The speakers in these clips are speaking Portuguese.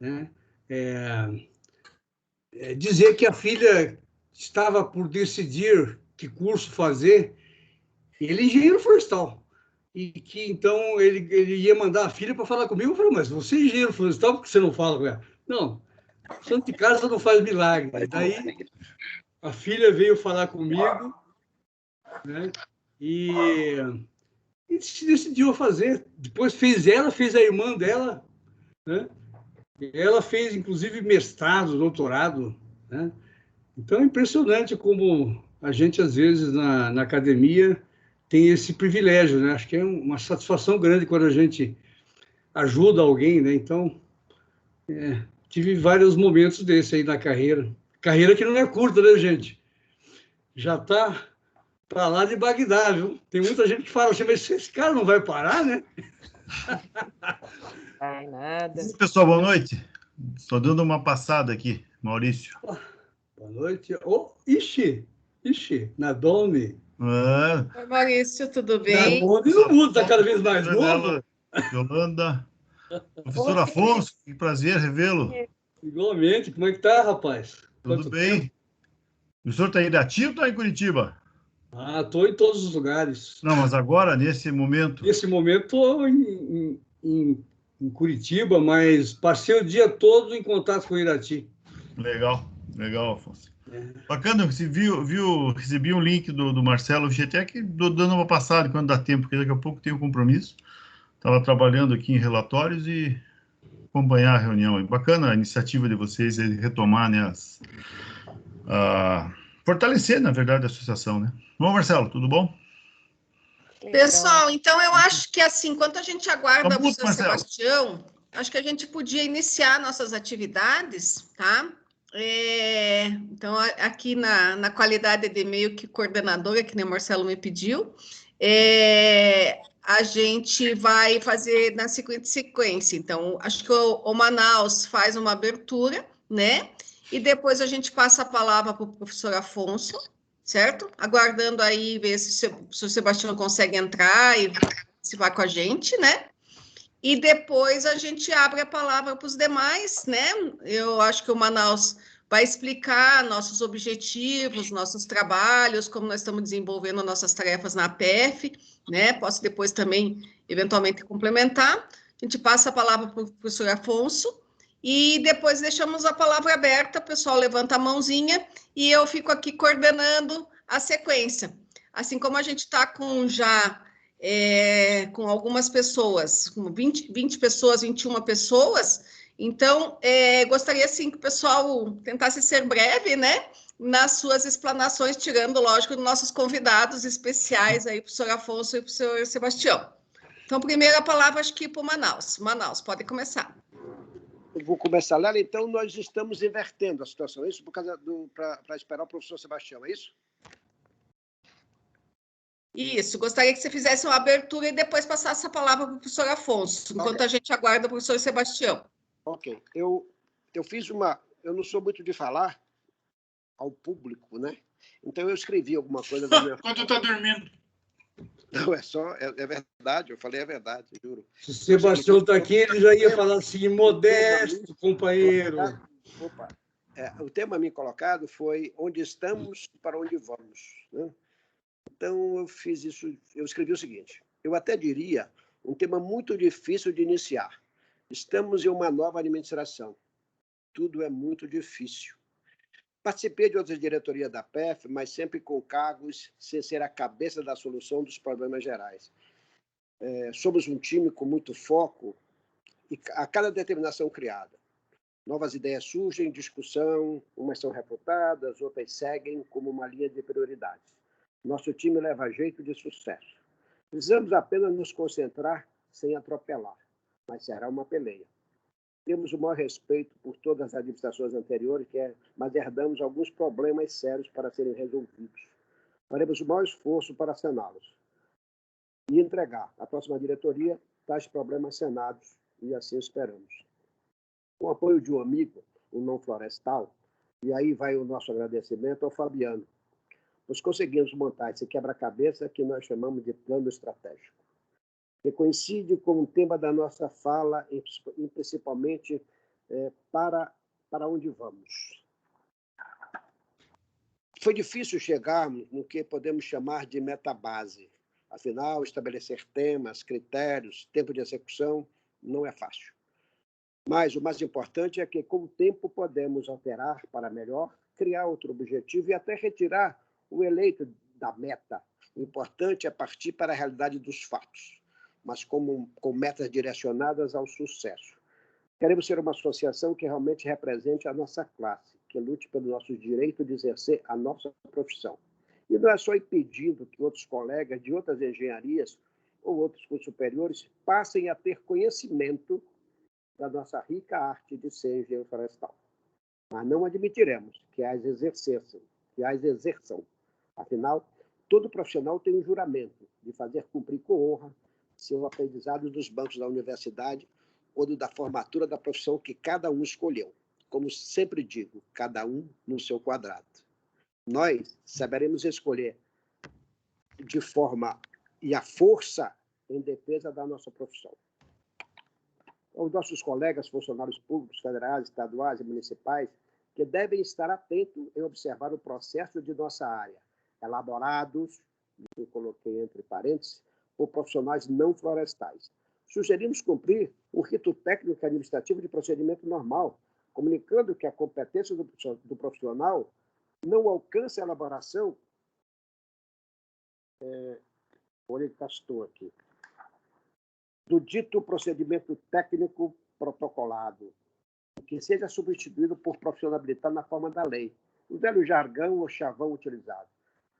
né? Dizer que a filha estava por decidir que curso fazer, ele é engenheiro florestal, e que então ele ia mandar a filha para falar comigo. Eu falei, mas você é engenheiro florestal, por que você não fala com ela? Não, santo de casa não faz milagre. Daí a filha veio falar comigo, né? E se decidiu a fazer. Depois fez a irmã dela, né? Ela fez, inclusive, mestrado, doutorado, né? Então, é impressionante como a gente, às vezes, na academia, tem esse privilégio, né? Acho que é uma satisfação grande quando a gente ajuda alguém, né? Então, tive vários momentos desse aí na carreira. Carreira que não é curta, né, gente? Já está para lá de Bagdá, viu? Tem muita gente que fala assim, mas esse cara não vai parar, né? Ai, nada. Pessoal, boa noite. Estou dando uma passada aqui, Maurício. Boa noite. Ixi, Nadone. Oi, Maurício, tudo bem? Nadone no mundo, está cada vez mais novo. Yolanda. Professor Afonso, que prazer revê-lo. Igualmente, como é que tá, rapaz? Tudo bem? O senhor está em Irati ou está em Curitiba? Estou em todos os lugares. Não, mas agora, nesse momento... Nesse momento, estou em Curitiba, mas passei o dia todo em contato com o Irati. Legal, Afonso. Bacana, recebi um link do Marcelo Vietec, dando uma passada quando dá tempo, porque daqui a pouco tenho um compromisso. Estava trabalhando aqui em relatórios e acompanhar a reunião. Bacana a iniciativa de vocês de retomar, né, fortalecer, na verdade, a associação, né? Bom, Marcelo, tudo bom? Pessoal, então eu acho que assim, enquanto a gente aguarda o professor Marcelo. Sebastião, acho que a gente podia iniciar nossas atividades, tá? Então, aqui na qualidade de meio que coordenadora, que nem o Marcelo me pediu, a gente vai fazer na seguinte sequência. Então, acho que o Manaus faz uma abertura, né? E depois a gente passa a palavra para o professor Afonso, certo? Aguardando aí ver se o professor Sebastião consegue entrar e participar com a gente, né? E depois a gente abre a palavra para os demais, né? Eu acho que o Manaus vai explicar nossos objetivos, nossos trabalhos, como nós estamos desenvolvendo nossas tarefas na APF, né? Posso depois também, eventualmente, complementar. A gente passa a palavra para o professor Afonso e depois deixamos a palavra aberta, o pessoal levanta a mãozinha e eu fico aqui coordenando a sequência. Assim como a gente está com já... com algumas pessoas, com 20 pessoas, 21 pessoas. Então, gostaria, sim, que o pessoal tentasse ser breve, né, nas suas explanações, tirando, lógico, nossos convidados especiais, aí, o professor Afonso e o professor Sebastião. Então, primeira palavra, acho que para o Manaus. Manaus, pode começar. Eu vou começar, Lélia. Então, nós estamos invertendo a situação, é isso? Para esperar o professor Sebastião, é isso? Isso, gostaria que você fizesse uma abertura e depois passasse a palavra para o professor Afonso, enquanto a gente aguarda o professor Sebastião. Ok. Eu fiz uma... Eu não sou muito de falar ao público, né? Então, eu escrevi alguma coisa da minha... Quando está dormindo. Não, é verdade, eu falei a verdade, juro. Se o Sebastião está aqui, ele já ia falar assim, modesto, companheiro. Opa. O tema a mim colocado foi onde estamos e para onde vamos, né? Então, eu fiz isso, eu escrevi o seguinte, eu até diria um tema muito difícil de iniciar. Estamos em uma nova administração. Tudo é muito difícil. Participei de outras diretorias da PEF, mas sempre com cargos sem ser a cabeça da solução dos problemas gerais. Somos um time com muito foco e a cada determinação criada. Novas ideias surgem, discussão, umas são refutadas, outras seguem como uma linha de prioridades. Nosso time leva jeito de sucesso. Precisamos apenas nos concentrar sem atropelar, mas será uma peleia. Temos o maior respeito por todas as administrações anteriores, mas herdamos alguns problemas sérios para serem resolvidos. Faremos o maior esforço para saná-los e entregar à próxima diretoria tais problemas sanados, e assim esperamos. Com o apoio de um amigo, o Não Florestal, e aí vai o nosso agradecimento ao Fabiano, nós conseguimos montar esse quebra-cabeça que nós chamamos de plano estratégico, que coincide com o tema da nossa fala e principalmente para onde vamos. Foi difícil chegarmos no que podemos chamar de metabase. Afinal, estabelecer temas, critérios, tempo de execução não é fácil. Mas o mais importante é que, com o tempo, podemos alterar para melhor, criar outro objetivo e até retirar o eleito da meta. O importante é partir para a realidade dos fatos, mas com metas direcionadas ao sucesso. Queremos ser uma associação que realmente represente a nossa classe, que lute pelo nosso direito de exercer a nossa profissão. E não é só impedindo que outros colegas de outras engenharias ou outros cursos superiores passem a ter conhecimento da nossa rica arte de ser engenheiro florestal. Mas não admitiremos que as exerçam. Afinal, todo profissional tem um juramento de fazer cumprir com honra seu aprendizado dos bancos da universidade ou da formatura da profissão que cada um escolheu. Como sempre digo, cada um no seu quadrado. Nós saberemos escolher de forma e a força em defesa da nossa profissão. Os nossos colegas funcionários públicos, federais, estaduais e municipais, que devem estar atentos em observar o processo de nossa área, elaborados, eu coloquei entre parênteses, por profissionais não florestais. Sugerimos cumprir um rito técnico e administrativo de procedimento normal, comunicando que a competência do profissional não alcança a elaboração do dito procedimento técnico protocolado, que seja substituído por profissional habilitado na forma da lei, o velho jargão ou chavão utilizado.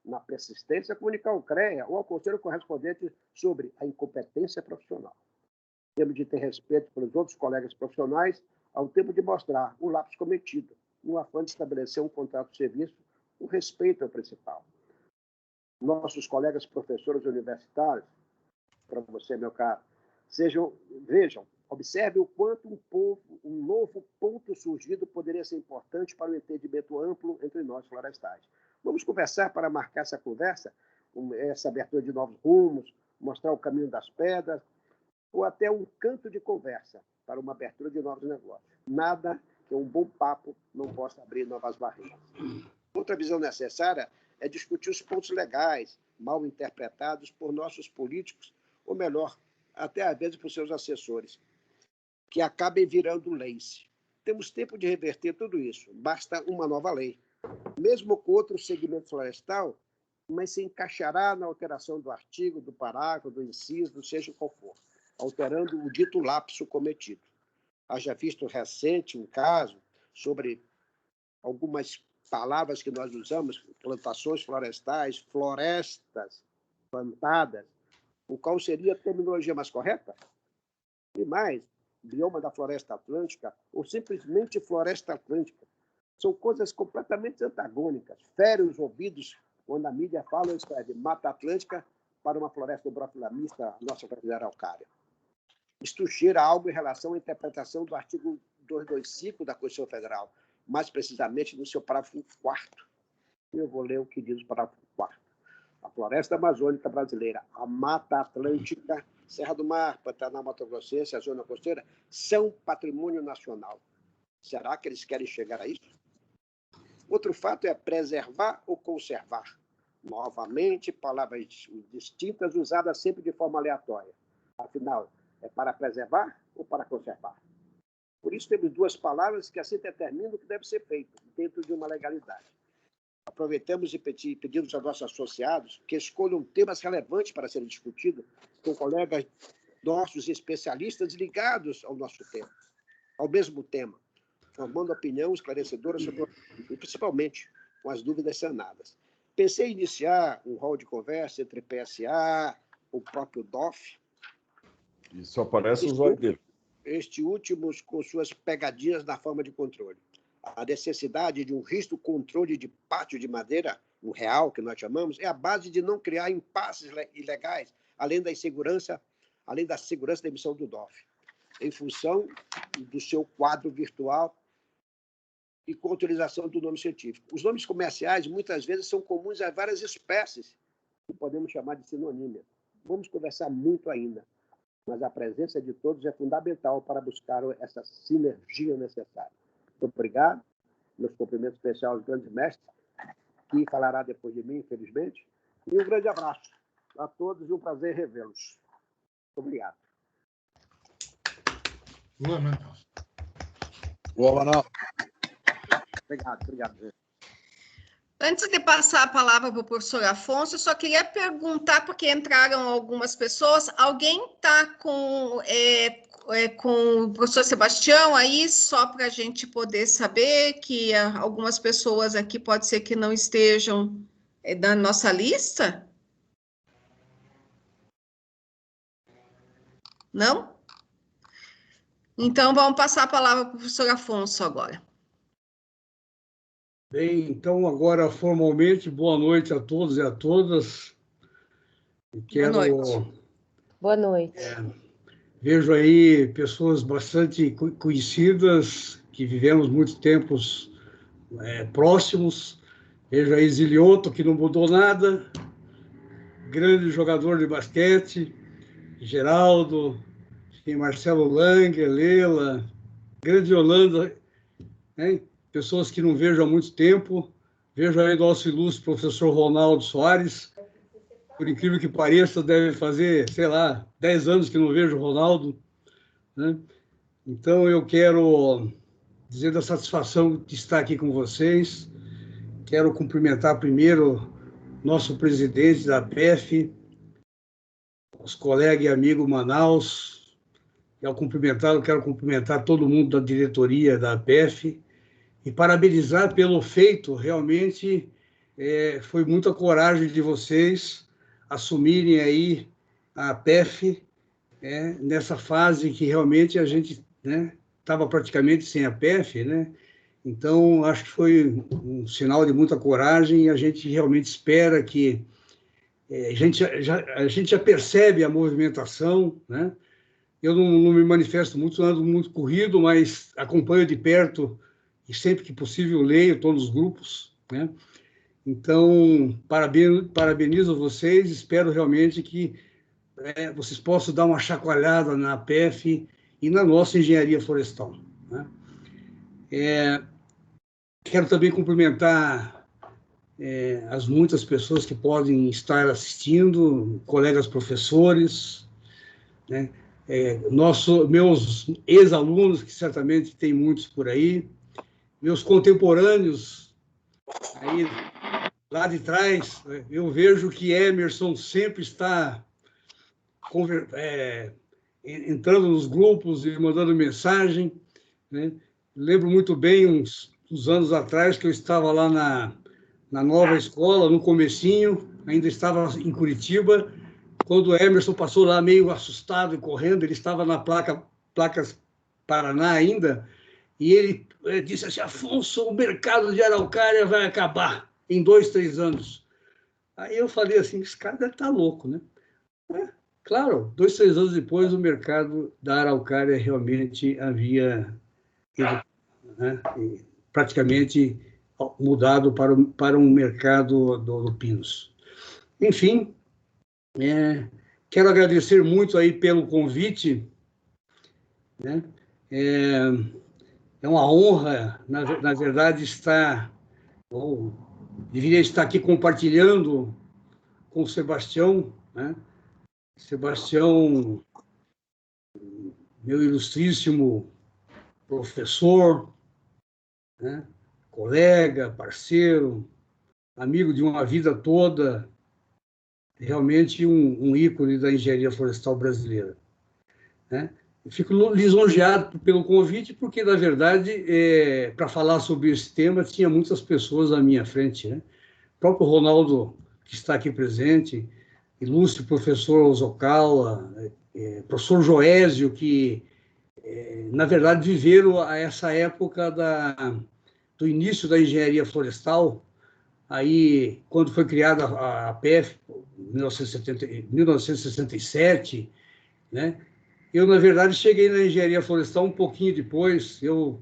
Na persistência, comunicar ao CREA ou ao conselho correspondente sobre a incompetência profissional. Temos de ter respeito pelos outros colegas profissionais ao tempo de mostrar o lapso cometido, no afã de estabelecer um contrato de serviço, o respeito ao principal. Nossos colegas professores universitários, para você, meu caro, vejam, observe o quanto um novo ponto surgido poderia ser importante para o entendimento amplo entre nós florestais. Vamos conversar para marcar essa conversa, essa abertura de novos rumos, mostrar o caminho das pedras, ou até um canto de conversa para uma abertura de novos negócios. Nada que um bom papo não possa abrir novas barreiras. Outra visão necessária é discutir os pontos legais, mal interpretados por nossos políticos, ou melhor, até às vezes por seus assessores, que acabem virando leis. Temos tempo de reverter tudo isso, basta uma nova lei. Mesmo com outro segmento florestal, mas se encaixará na alteração do artigo, do parágrafo, do inciso, seja qual for, alterando o dito lapso cometido. Haja visto recente um caso sobre algumas palavras que nós usamos, plantações florestais, florestas plantadas, qual seria a terminologia mais correta? E mais, bioma da floresta atlântica ou simplesmente floresta atlântica. São coisas completamente antagônicas. Fere os ouvidos quando a mídia fala ou escreve Mata Atlântica para uma floresta hidrófila mista, nossa brasileira araucária. Isto cheira algo em relação à interpretação do artigo 225 da Constituição Federal, mais precisamente no seu parágrafo 4º. Eu vou ler o que diz o parágrafo 4º. A floresta amazônica brasileira, a Mata Atlântica, Serra do Mar, Pantanal Mato Grossense, a zona costeira, são patrimônio nacional. Será que eles querem chegar a isso? Outro fato é preservar ou conservar. Novamente, palavras distintas usadas sempre de forma aleatória. Afinal, é para preservar ou para conservar? Por isso, temos duas palavras que assim determinam o que deve ser feito, dentro de uma legalidade. Aproveitamos e pedimos aos nossos associados que escolham temas relevantes para serem discutidos com colegas nossos especialistas ligados ao nosso tema, ao mesmo tema, formando opinião esclarecedora sobre o assunto, e principalmente com as dúvidas sanadas. Pensei em iniciar um rol de conversa entre PSA, o próprio DOF. E só aparece os olhos dele. Este último com suas pegadinhas na forma de controle. A necessidade de um rígido controle de pátio de madeira, o real que nós chamamos, é a base de não criar impasses ilegais, além da segurança da emissão do DOF, em função do seu quadro virtual e com a utilização do nome científico. Os nomes comerciais, muitas vezes, são comuns a várias espécies, que podemos chamar de sinonímia. Vamos conversar muito ainda. mas a presença de todos é fundamental para buscar essa sinergia necessária. Muito obrigado. Meus cumprimentos especiais aos grandes mestres, que falará depois de mim, infelizmente. E um grande abraço a todos e um prazer revê-los. Muito obrigado. Boa, Manuel. Boa, Manuel. Obrigado. Antes de passar a palavra para o professor Afonso, eu só queria perguntar, porque entraram algumas pessoas, alguém está com o professor Sebastião aí, só para a gente poder saber que algumas pessoas aqui pode ser que não estejam na nossa lista? Não? Então, vamos passar a palavra para o professor Afonso agora. Bem, então, agora, formalmente, boa noite a todos e a todas. Boa noite. Boa noite. Vejo aí pessoas bastante conhecidas, que vivemos muitos tempos próximos. Vejo aí Zilioto, que não mudou nada, grande jogador de basquete, Geraldo, Marcelo Langer, Lela, grande Yolanda, né? Pessoas que não vejo há muito tempo. Vejo aí nosso ilustre professor Ronaldo Soares. Por incrível que pareça, deve fazer, sei lá, 10 anos que não vejo o Ronaldo, né? Então, eu quero dizer da satisfação de estar aqui com vocês. Quero cumprimentar primeiro nosso presidente da APEF, os colegas e amigos Manaus. Quero cumprimentar todo mundo da diretoria da APEF e parabenizar pelo feito. Realmente foi muita coragem de vocês assumirem aí a APEF nessa fase que realmente a gente estava praticamente sem a APEF, né? Então, acho que foi um sinal de muita coragem e a gente realmente espera que a gente já percebe a movimentação, né? Eu não me manifesto muito, ando muito corrido, mas acompanho de perto e sempre que possível leio todos os grupos, né? Então, parabenizo vocês, espero realmente que vocês possam dar uma chacoalhada na APEF e na nossa engenharia florestal, né? Quero também cumprimentar as muitas pessoas que podem estar assistindo, colegas professores, né? Meus ex-alunos, que certamente tem muitos por aí, meus contemporâneos, aí lá de trás, eu vejo que Emerson sempre está entrando nos grupos e mandando mensagem, né? Lembro muito bem, uns anos atrás, que eu estava lá na nova escola, no comecinho, ainda estava em Curitiba, quando o Emerson passou lá meio assustado e correndo, ele estava na Placas Paraná ainda, e ele disse assim: Afonso, o mercado de araucária vai acabar em 2, 3 anos. Aí eu falei assim, esse cara deve estar louco, né? Claro, 2, 3 anos depois, o mercado da araucária realmente havia praticamente mudado para um mercado do Pinos. Enfim, quero agradecer muito aí pelo convite, né? É uma honra, na verdade, deveria estar aqui compartilhando com o Sebastião, né? Sebastião, meu ilustríssimo professor, né? Colega, parceiro, amigo de uma vida toda, realmente um ícone da engenharia florestal brasileira, né? Fico lisonjeado pelo convite, porque, na verdade, para falar sobre esse tema, tinha muitas pessoas à minha frente, né? O próprio Ronaldo, que está aqui presente, ilustre professor Ozokawa, professor Joésio, que, na verdade, viveram essa época do início da engenharia florestal, aí, quando foi criada a APEF, em 1967, né? Eu, na verdade, cheguei na engenharia florestal um pouquinho depois. Eu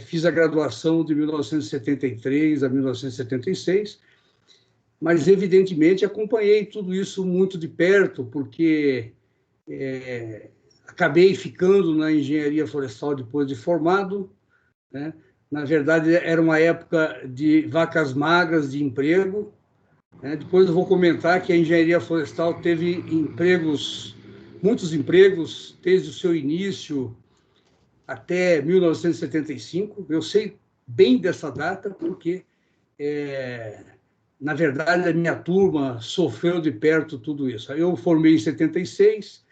fiz a graduação de 1973 a 1976, mas, evidentemente, acompanhei tudo isso muito de perto, porque acabei ficando na engenharia florestal depois de formado, né? Na verdade, era uma época de vacas magras de emprego, né? Depois eu vou comentar que a engenharia florestal teve empregos, muitos empregos, desde o seu início até 1975. Eu sei bem dessa data, porque, na verdade, a minha turma sofreu de perto tudo isso. Eu formei em 76,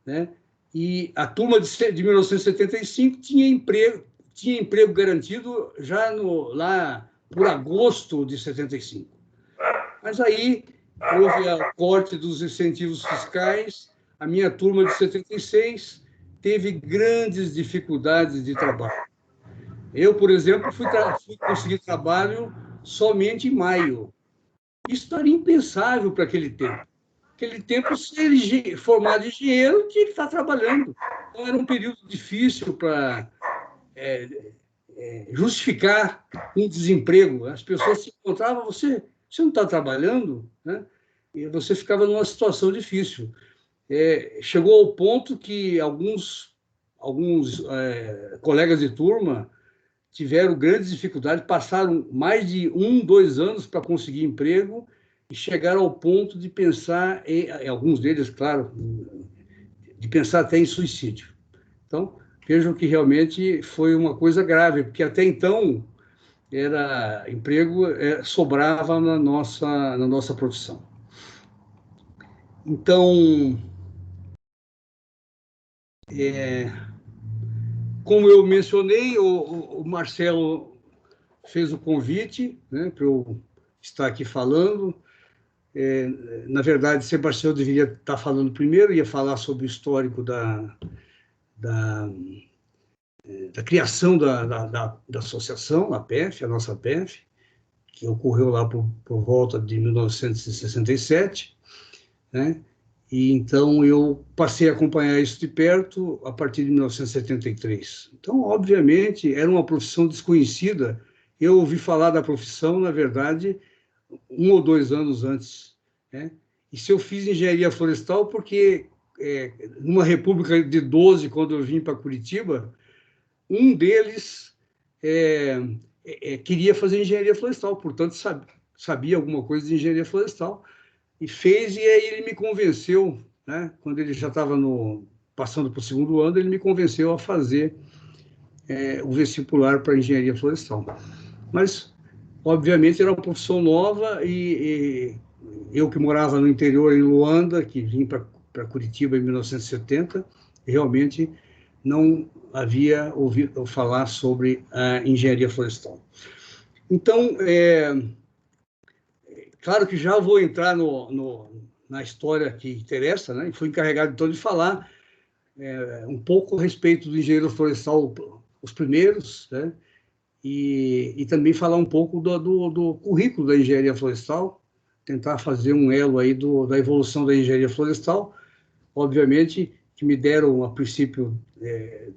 né? E a turma de 1975 tinha emprego garantido já lá por agosto de 75. Mas aí houve o corte dos incentivos fiscais, a minha turma de 76 teve grandes dificuldades de trabalho. Eu, por exemplo, fui conseguir trabalho somente em maio. Isso era impensável para aquele tempo. Naquele tempo, ser formado engenheiro tinha que estar trabalhando. Então, era um período difícil para justificar um desemprego. As pessoas se encontravam, você não está trabalhando, né? E você ficava numa situação difícil. Chegou ao ponto que alguns colegas de turma tiveram grandes dificuldades, passaram mais de 2 anos para conseguir emprego e chegaram ao ponto de pensar, alguns deles, claro, de pensar até em suicídio. Então, vejam que realmente foi uma coisa grave, porque até então emprego sobrava na nossa profissão. Então, como eu mencionei, o Marcelo fez o convite, né, para eu estar aqui falando. Na verdade, Sebastião deveria estar falando primeiro, ia falar sobre o histórico da criação da associação, a PEF, a nossa PEF, que ocorreu lá por volta de 1967, né? E então eu passei a acompanhar isso de perto a partir de 1973. Então, obviamente, era uma profissão desconhecida. Eu ouvi falar da profissão, na verdade, 1 ou 2 anos antes, né? E se eu fiz engenharia florestal porque, numa república de 12, quando eu vim para Curitiba, um deles queria fazer engenharia florestal, portanto, sabia alguma coisa de engenharia florestal, e fez, e aí ele me convenceu, né? Quando ele já estava passando para o 2º ano, ele me convenceu a fazer o vestibular para engenharia florestal. Mas, obviamente, era uma profissão nova, e eu que morava no interior, em Luanda, que vim para Curitiba em 1970, realmente não havia ouvido falar sobre a engenharia florestal. Então, claro que já vou entrar na história que interessa, né? E fui encarregado, então, de falar um pouco a respeito do engenheiro florestal, os primeiros, né? E também falar um pouco do currículo da engenharia florestal, tentar fazer um elo aí da evolução da engenharia florestal. Obviamente que me deram, a princípio,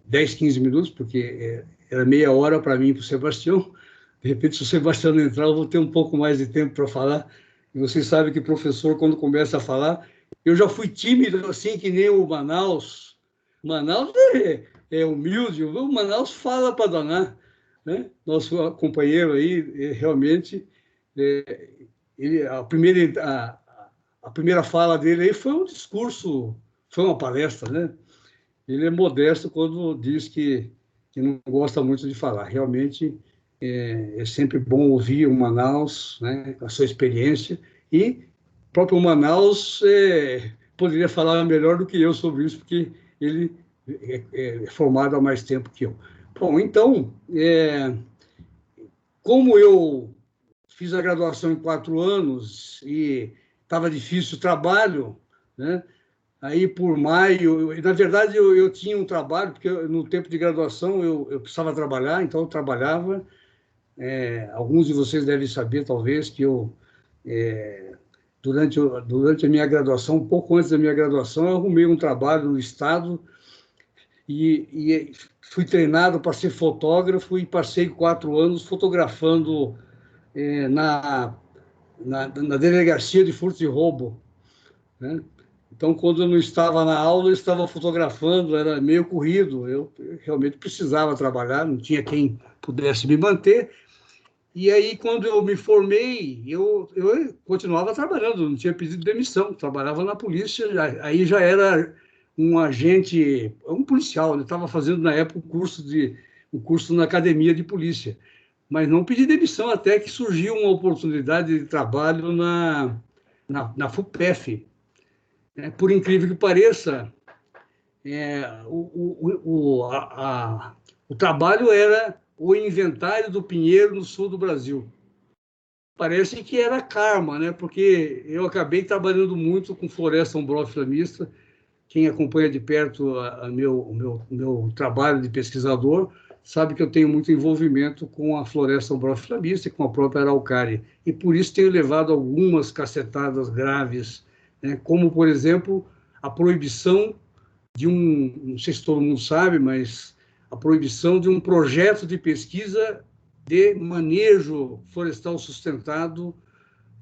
10, 15 minutos, porque era meia hora para mim e para o Sebastião. De repente, se o Sebastião não entrar, eu vou ter um pouco mais de tempo para falar. E vocês sabem que professor, quando começa a falar, eu já fui tímido, assim, que nem o Manaus. Manaus é humilde, o Manaus fala para danar, né? Nosso companheiro aí, realmente, a primeira fala dele aí foi um discurso, foi uma palestra, né? Ele é modesto quando diz que não gosta muito de falar. Realmente, é sempre bom ouvir o Manaus, né, a sua experiência, e o próprio Manaus poderia falar melhor do que eu sobre isso, porque ele é formado há mais tempo que eu. Bom, então, como eu fiz a graduação em 4 anos e estava difícil o trabalho, né? Aí, por maio, na verdade, eu tinha um trabalho, porque no tempo de graduação eu precisava trabalhar, então eu trabalhava. Alguns de vocês devem saber, talvez, que eu, durante a minha graduação, um pouco antes da minha graduação, eu arrumei um trabalho no Estado e fui treinado para ser fotógrafo e passei 4 anos fotografando na Delegacia de Furto e Roubo, né? Então, quando eu não estava na aula, eu estava fotografando, era meio corrido. Eu realmente precisava trabalhar, não tinha quem pudesse me manter. E aí, quando eu me formei, eu continuava trabalhando, não tinha pedido demissão, trabalhava na polícia, aí já era um agente, um policial, eu estava fazendo na época um curso na academia de polícia, mas não pedi demissão até que surgiu uma oportunidade de trabalho na FUPEF. Por incrível que pareça, o trabalho era o inventário do pinheiro no sul do Brasil. Parece que era karma, né? Porque eu acabei trabalhando muito com floresta umbrófila mista. Quem acompanha de perto o meu trabalho de pesquisador sabe que eu tenho muito envolvimento com a floresta umbrófila mista e com a própria araucária. E por isso tenho levado algumas cacetadas graves, né? Como, por exemplo, a proibição de não sei se todo mundo sabe, mas a proibição de um projeto de pesquisa de manejo florestal sustentado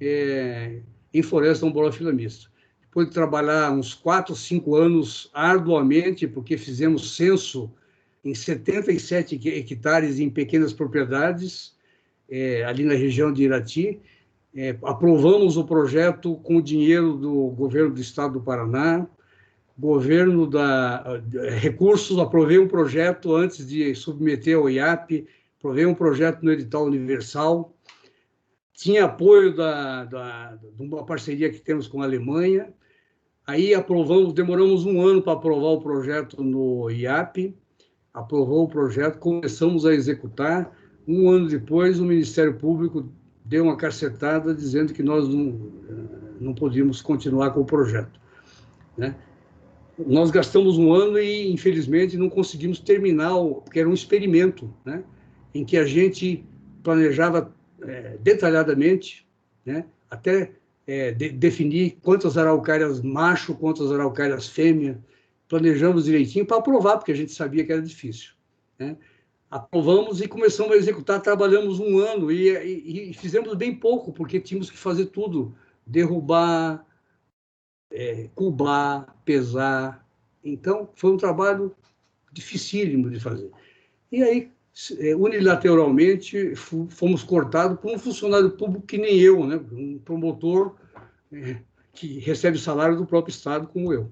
em floresta umbrófila mista. Depois de trabalhar uns 4, 5 anos arduamente, porque fizemos censo em 77 hectares em pequenas propriedades, ali na região de Irati, aprovamos o projeto com o dinheiro do governo do estado do Paraná, governo recursos, aprovei um projeto antes de submeter ao IAP, aprovei um projeto no edital universal, tinha apoio de uma parceria que temos com a Alemanha, aí demoramos um ano para aprovar o projeto no IAP, aprovou o projeto, começamos a executar, um ano depois o Ministério Público deu uma cacetada dizendo que nós não podíamos continuar com o projeto, né? Nós gastamos um ano e, infelizmente, não conseguimos terminar, porque era um experimento, né? Em que a gente planejava detalhadamente, né? Até definir quantas araucárias macho, quantas araucárias fêmea, planejamos direitinho para aprovar, porque a gente sabia que era difícil, né? Aprovamos e começamos a executar, trabalhamos um ano e fizemos bem pouco, porque tínhamos que fazer tudo, derrubar, cubar, pesar. Então, foi um trabalho dificílimo de fazer. E aí, unilateralmente, fomos cortados por um funcionário público que nem eu, né? Um promotor que recebe salário do próprio Estado, como eu.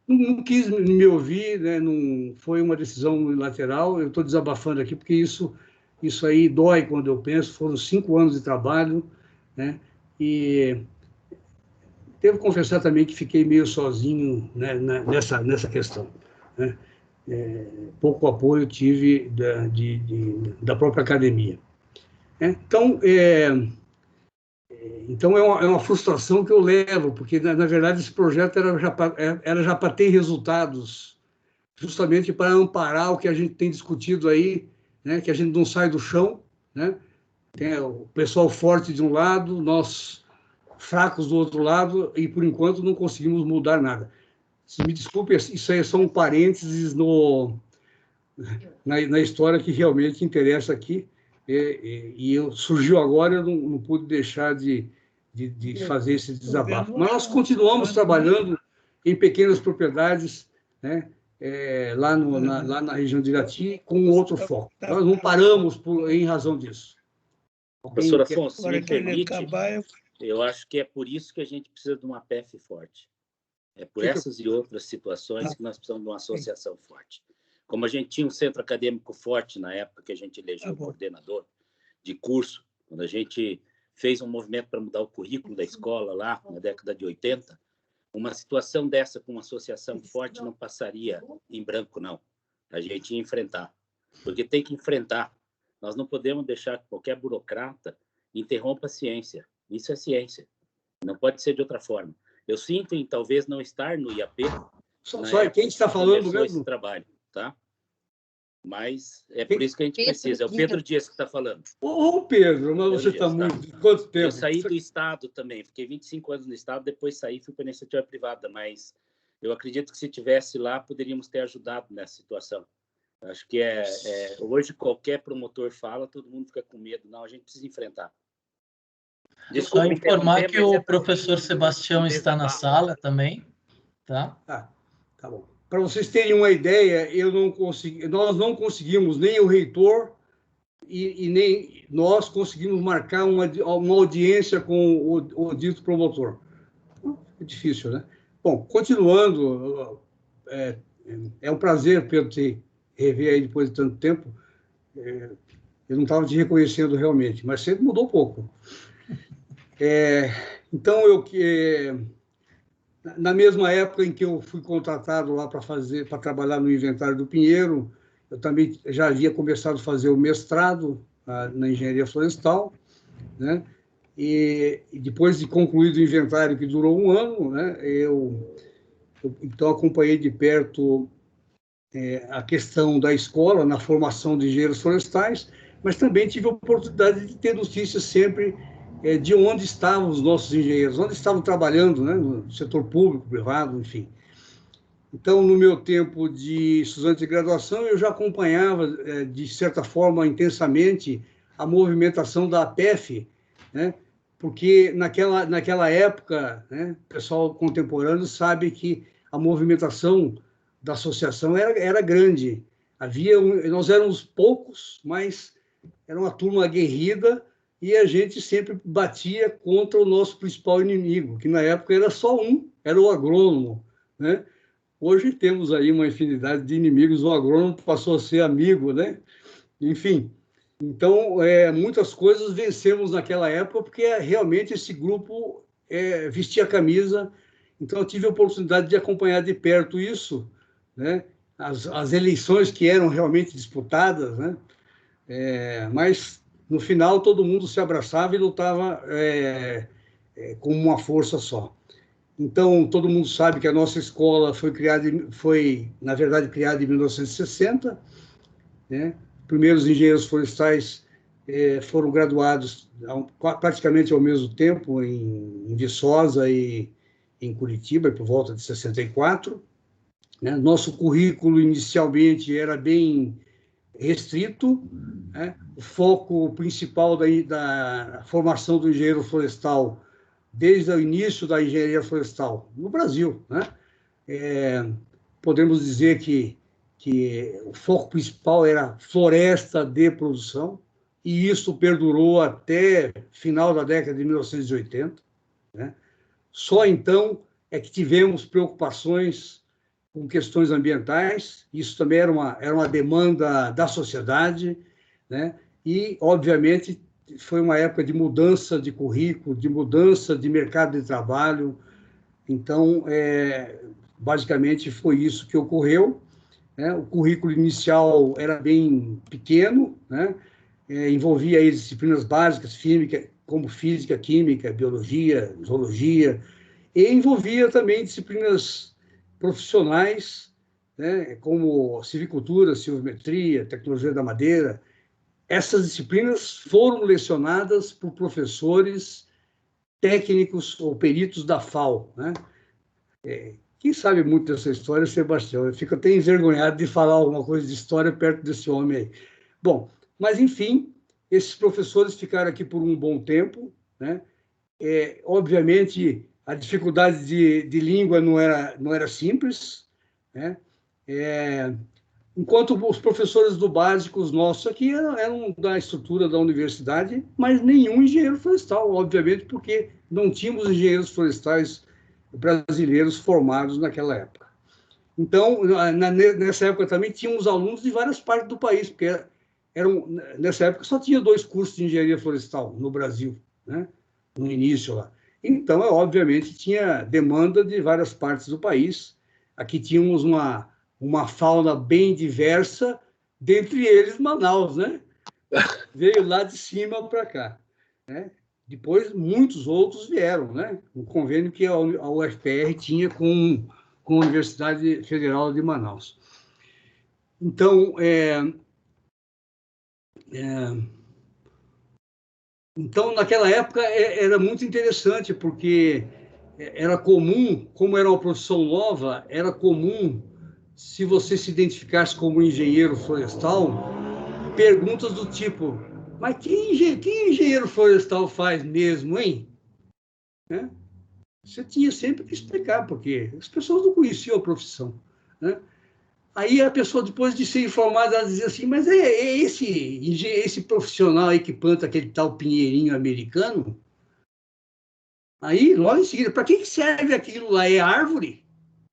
Não quis me ouvir, né? Não foi uma decisão unilateral. Eu estou desabafando aqui porque isso aí dói quando eu penso. Foram 5 anos de trabalho, né? E devo confessar também que fiquei meio sozinho, né, nessa questão, né? Pouco apoio tive da própria academia. Então, é uma frustração que eu levo, porque, na verdade, esse projeto era já para ter resultados, justamente para amparar o que a gente tem discutido aí, né, que a gente não sai do chão, né? Tem o pessoal forte de um lado, nós fracos do outro lado, e, por enquanto, não conseguimos mudar nada. Me desculpe, isso aí é só um parênteses na história que realmente interessa aqui, e surgiu agora, eu não pude deixar de fazer esse desabafo. Mas nós continuamos trabalhando em pequenas propriedades, né, lá na região de Irati, com outro foco. Nós não paramos em razão disso. Professor Afonso, se me permite, eu acho que é por isso que a gente precisa de uma PF forte. É por essas e outras situações que nós precisamos de uma associação forte. Como a gente tinha um centro acadêmico forte na época que a gente elegeu o coordenador de curso, quando a gente fez um movimento para mudar o currículo da escola lá na década de 80, uma situação dessa com uma associação forte não passaria em branco, não. A gente ia enfrentar, porque tem que enfrentar. Nós não podemos deixar que qualquer burocrata interrompa a ciência. Isso é ciência. Não pode ser de outra forma. Eu sinto em talvez não estar no IAP. Só quem está falando mesmo? Esse trabalho, tá? Mas é por isso que a gente precisa. É o Pedro Dias que está falando. Ô, Pedro, mas você está muito... Quanto tempo? Eu saí do Estado também. Fiquei 25 anos no Estado, depois saí e fui para a iniciativa privada. Mas eu acredito que se tivesse lá, poderíamos ter ajudado nessa situação. Acho que hoje qualquer promotor fala, todo mundo fica com medo. Não, a gente precisa enfrentar. Desculpa, só informar que o professor Sebastião está na sala também. Tá? Tá bom. Para vocês terem uma ideia, nós não conseguimos, nem o reitor e nem nós conseguimos marcar uma audiência com o dito promotor. É difícil, né? Bom, continuando, é um prazer, Pedro, te rever aí depois de tanto tempo. Eu não estava te reconhecendo realmente, mas sempre mudou um pouco. Então, na mesma época em que eu fui contratado lá para trabalhar no inventário do Pinheiro, eu também já havia começado a fazer o mestrado na engenharia florestal, né? E depois de concluído o inventário, que durou 1 ano, né, eu então acompanhei de perto a questão da escola na formação de engenheiros florestais, mas também tive a oportunidade de ter notícias sempre de onde estavam os nossos engenheiros, onde estavam trabalhando, né, no setor público, privado, enfim. Então, no meu tempo de estudante de graduação, eu já acompanhava, de certa forma, intensamente, a movimentação da APEF, né, porque naquela época, né, o pessoal contemporâneo sabe que a movimentação da associação era grande. Nós éramos poucos, mas era uma turma aguerrida e a gente sempre batia contra o nosso principal inimigo, que na época era só era o agrônomo, né? Hoje temos aí uma infinidade de inimigos, o agrônomo passou a ser amigo, né? Enfim, então, muitas coisas vencemos naquela época, porque realmente esse grupo vestia a camisa. Então, eu tive a oportunidade de acompanhar de perto isso, né? As eleições que eram realmente disputadas, né? Mas, no final, todo mundo se abraçava e lutava como uma força só. Então, todo mundo sabe que a nossa escola foi na verdade, criada em 1960, né? Primeiros engenheiros florestais foram graduados praticamente ao mesmo tempo em Viçosa e em Curitiba, por volta de 64. Né? Nosso currículo inicialmente era bem restrito, né? O foco principal da formação do engenheiro florestal desde o início da engenharia florestal no Brasil, né? Podemos dizer que o foco principal era floresta de produção, e isso perdurou até final da década de 1980. Né? Só então é que tivemos preocupações com questões ambientais, isso também era uma demanda da sociedade, né? E, obviamente, foi uma época de mudança de currículo, de mudança de mercado de trabalho. Então, basicamente, foi isso que ocorreu. Né? O currículo inicial era bem pequeno, né? Envolvia aí disciplinas básicas, como física, química, biologia, zoologia, e envolvia também disciplinas profissionais, né? Como silvicultura, silvimetria, tecnologia da madeira. Essas disciplinas foram lecionadas por professores técnicos ou peritos da FAO, né? Quem sabe muito dessa história é o Sebastião. Eu fico até envergonhado de falar alguma coisa de história perto desse homem aí. Bom, mas, enfim, esses professores ficaram aqui por um bom tempo, né? Obviamente, a dificuldade de língua não era simples, né? Enquanto os professores do básico, os nossos aqui, eram da estrutura da universidade, mas nenhum engenheiro florestal, obviamente, porque não tínhamos engenheiros florestais brasileiros formados naquela época. Então, nessa época também tínhamos alunos de várias partes do país, porque nessa época só tinha 2 cursos de engenharia florestal no Brasil, né? No início lá. Então, obviamente, tinha demanda de várias partes do país. Aqui tínhamos uma fauna bem diversa, dentre eles Manaus, né? Veio lá de cima para cá, né? Depois, muitos outros vieram, né? Um convênio que a UFPR tinha com a Universidade Federal de Manaus. Então, naquela época, era muito interessante, porque era comum, como era uma profissão nova, era comum, se você se identificasse como engenheiro florestal, perguntas do tipo: mas que engenheiro florestal faz mesmo, hein? Né? Você tinha sempre que explicar, porque as pessoas não conheciam a profissão, né? Aí a pessoa, depois de ser informada, ela dizia assim, mas é esse profissional aí que planta aquele tal pinheirinho americano? Aí, logo em seguida, para que serve aquilo lá? É árvore?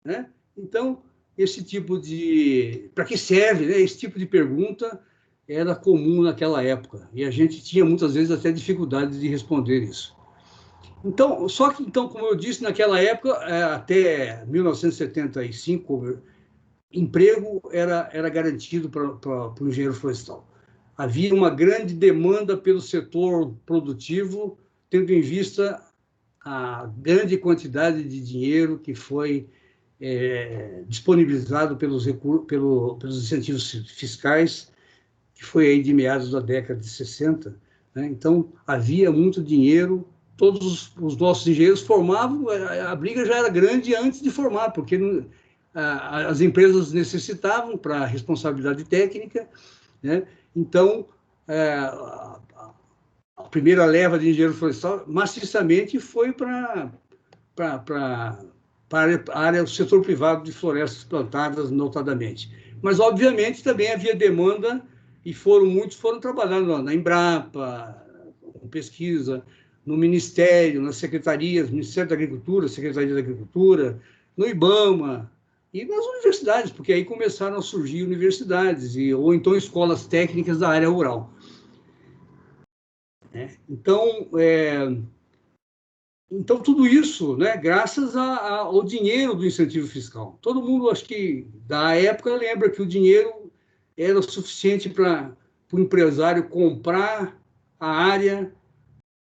Né? Então, esse tipo de... Para que serve, né? Esse tipo de pergunta era comum naquela época. E a gente tinha, muitas vezes, até dificuldade de responder isso. Então, só que, então, como eu disse, naquela época, até 1975, emprego era garantido para o engenheiro florestal. Havia uma grande demanda pelo setor produtivo, tendo em vista a grande quantidade de dinheiro que foi disponibilizado pelos incentivos fiscais, que foi aí de meados da década de 60. Né? Então, havia muito dinheiro, todos os nossos engenheiros formavam, a briga já era grande antes de formar, porque as empresas necessitavam para responsabilidade técnica, né? Então, a primeira leva de engenheiro florestal maciçamente foi para a área do setor privado de florestas plantadas, notadamente. Mas, obviamente, também havia demanda e muitos foram trabalhar na Embrapa, com pesquisa, no Ministério, nas secretarias, Ministério da Agricultura, Secretaria da Agricultura, no IBAMA e nas universidades, porque aí começaram a surgir universidades, ou então escolas técnicas da área rural. Então, tudo isso, né, graças ao dinheiro do incentivo fiscal. Todo mundo, acho que, da época, lembra que o dinheiro era o suficiente para o empresário comprar a área,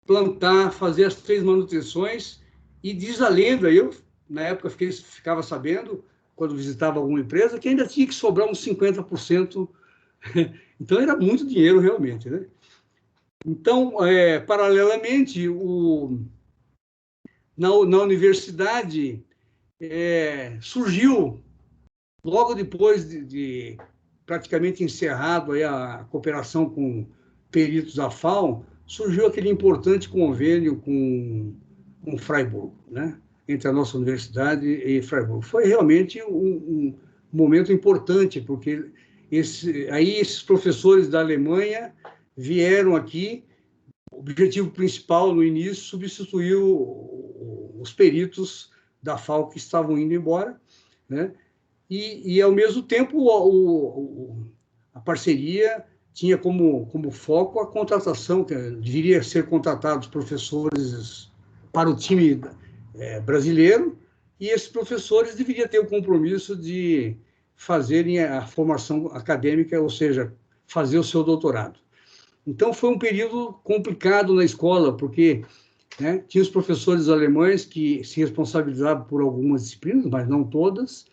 plantar, fazer as 3 manutenções, e diz a lenda, eu, na época, ficava sabendo, quando visitava alguma empresa, que ainda tinha que sobrar uns 50%. Então, era muito dinheiro, realmente, né? Então, paralelamente, na universidade, surgiu, logo depois de praticamente encerrado aí a cooperação com peritos da FAO, surgiu aquele importante convênio com Freiburg, né? Entre a nossa universidade e Freiburg. Foi realmente um momento importante, porque esses professores da Alemanha vieram aqui. O objetivo principal, no início, substituiu os peritos da FAO que estavam indo embora, né? E ao mesmo tempo, a parceria tinha como foco a contratação, que deveria ser contratados professores para o time brasileiro, e esses professores deveriam ter o compromisso de fazerem a formação acadêmica, ou seja, fazer o seu doutorado. Então, foi um período complicado na escola, porque, né, tinha os professores alemães que se responsabilizavam por algumas disciplinas, mas não todas,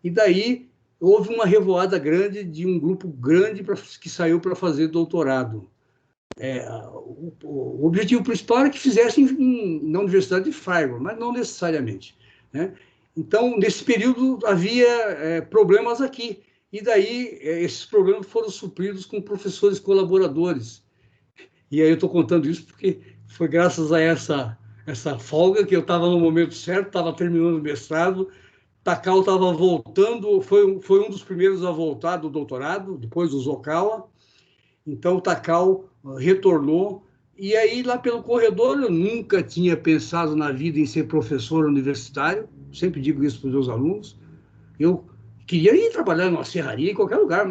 e daí houve uma revoada grande de um grupo grande que saiu para fazer doutorado. O objetivo principal era que fizessem na Universidade de Freiburg, mas não necessariamente, né? Então, nesse período, havia problemas aqui, e daí esses problemas foram supridos com professores colaboradores. E aí eu estou contando isso porque foi graças a essa folga que eu estava no momento certo, estava terminando o mestrado, Takao estava voltando, foi um dos primeiros a voltar do doutorado, depois do Zokawa. Então, o Takao retornou, e aí, lá pelo corredor, eu nunca tinha pensado na vida em ser professor universitário, sempre digo isso para os meus alunos. Eu queria ir trabalhar numa serraria, em qualquer lugar,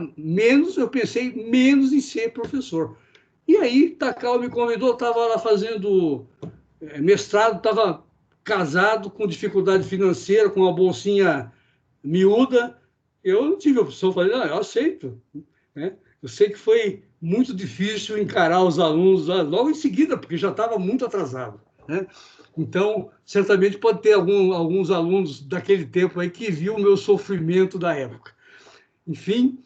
eu pensei menos em ser professor. E aí, Takao me convidou, estava lá fazendo mestrado, estava casado, com dificuldade financeira, com uma bolsinha miúda. Eu não tive opção, falei, não, eu aceito, né? Eu sei que foi muito difícil encarar os alunos lá, logo em seguida, porque já estava muito atrasado, né? Então, certamente pode ter alguns alunos daquele tempo aí que viu o meu sofrimento da época. Enfim,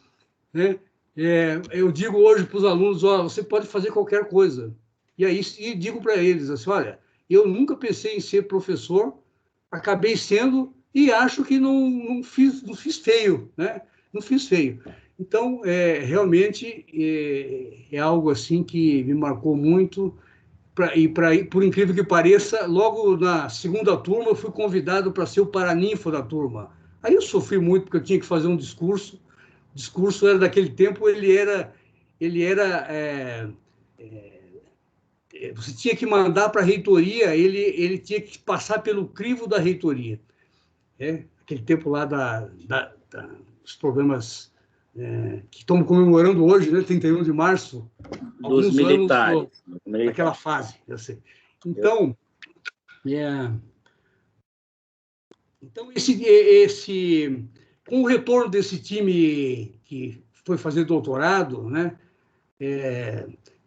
né? Eu digo hoje para os alunos, você pode fazer qualquer coisa. E digo para eles assim, olha, eu nunca pensei em ser professor, acabei sendo e acho que não fiz feio, né? Não fiz feio. Então, realmente é algo assim que me marcou muito. por incrível que pareça, logo na segunda turma, eu fui convidado para ser o paraninfo da turma. Aí eu sofri muito, porque eu tinha que fazer um discurso. O discurso era daquele tempo, você tinha que mandar para a reitoria, ele tinha que passar pelo crivo da reitoria. Aquele tempo lá dos problemas que estamos comemorando hoje, né, 31 de março. Dos militares. Naquela fase, eu sei. Então, com o retorno desse time que foi fazer doutorado, né,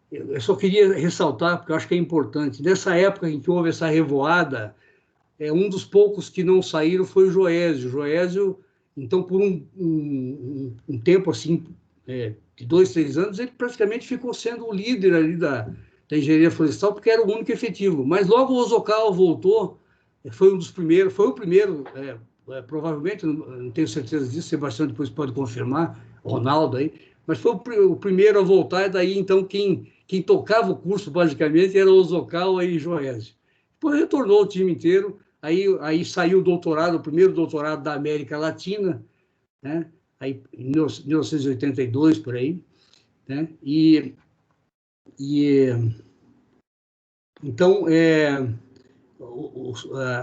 eu só queria ressaltar, porque eu acho que é importante, nessa época em que houve essa revoada, um dos poucos que não saíram foi o Joésio. O Joésio, então, por um tempo assim, de 2, 3 anos, ele praticamente ficou sendo o líder ali da engenharia florestal, porque era o único efetivo. Mas logo o Osokawa voltou, foi um dos primeiros, foi o primeiro, provavelmente, não tenho certeza disso, Sebastião depois pode confirmar, Ronaldo aí, mas foi o primeiro a voltar, e daí, então, quem tocava o curso, basicamente, era o Osokawa e Joésio. Depois retornou o time inteiro, aí saiu o doutorado, o primeiro doutorado da América Latina, né? Aí, em 1982, por aí, né? Então,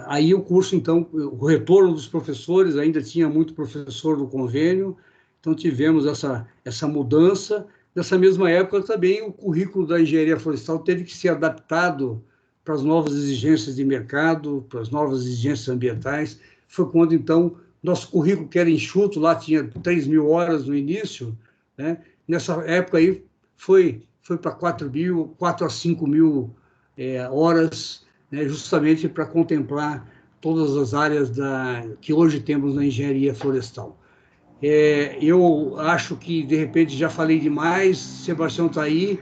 aí o curso, então, o retorno dos professores, ainda tinha muito professor no convênio, então tivemos essa mudança. Nessa mesma época também o currículo da engenharia florestal teve que ser adaptado para as novas exigências de mercado, para as novas exigências ambientais. Foi quando, então, nosso currículo, que era enxuto, lá tinha 3.000 horas no início, né? Nessa época aí foi para 4 a 5.000 horas, né? Justamente para contemplar todas as áreas que hoje temos na engenharia florestal. Eu acho que, de repente, já falei demais, Sebastião está aí,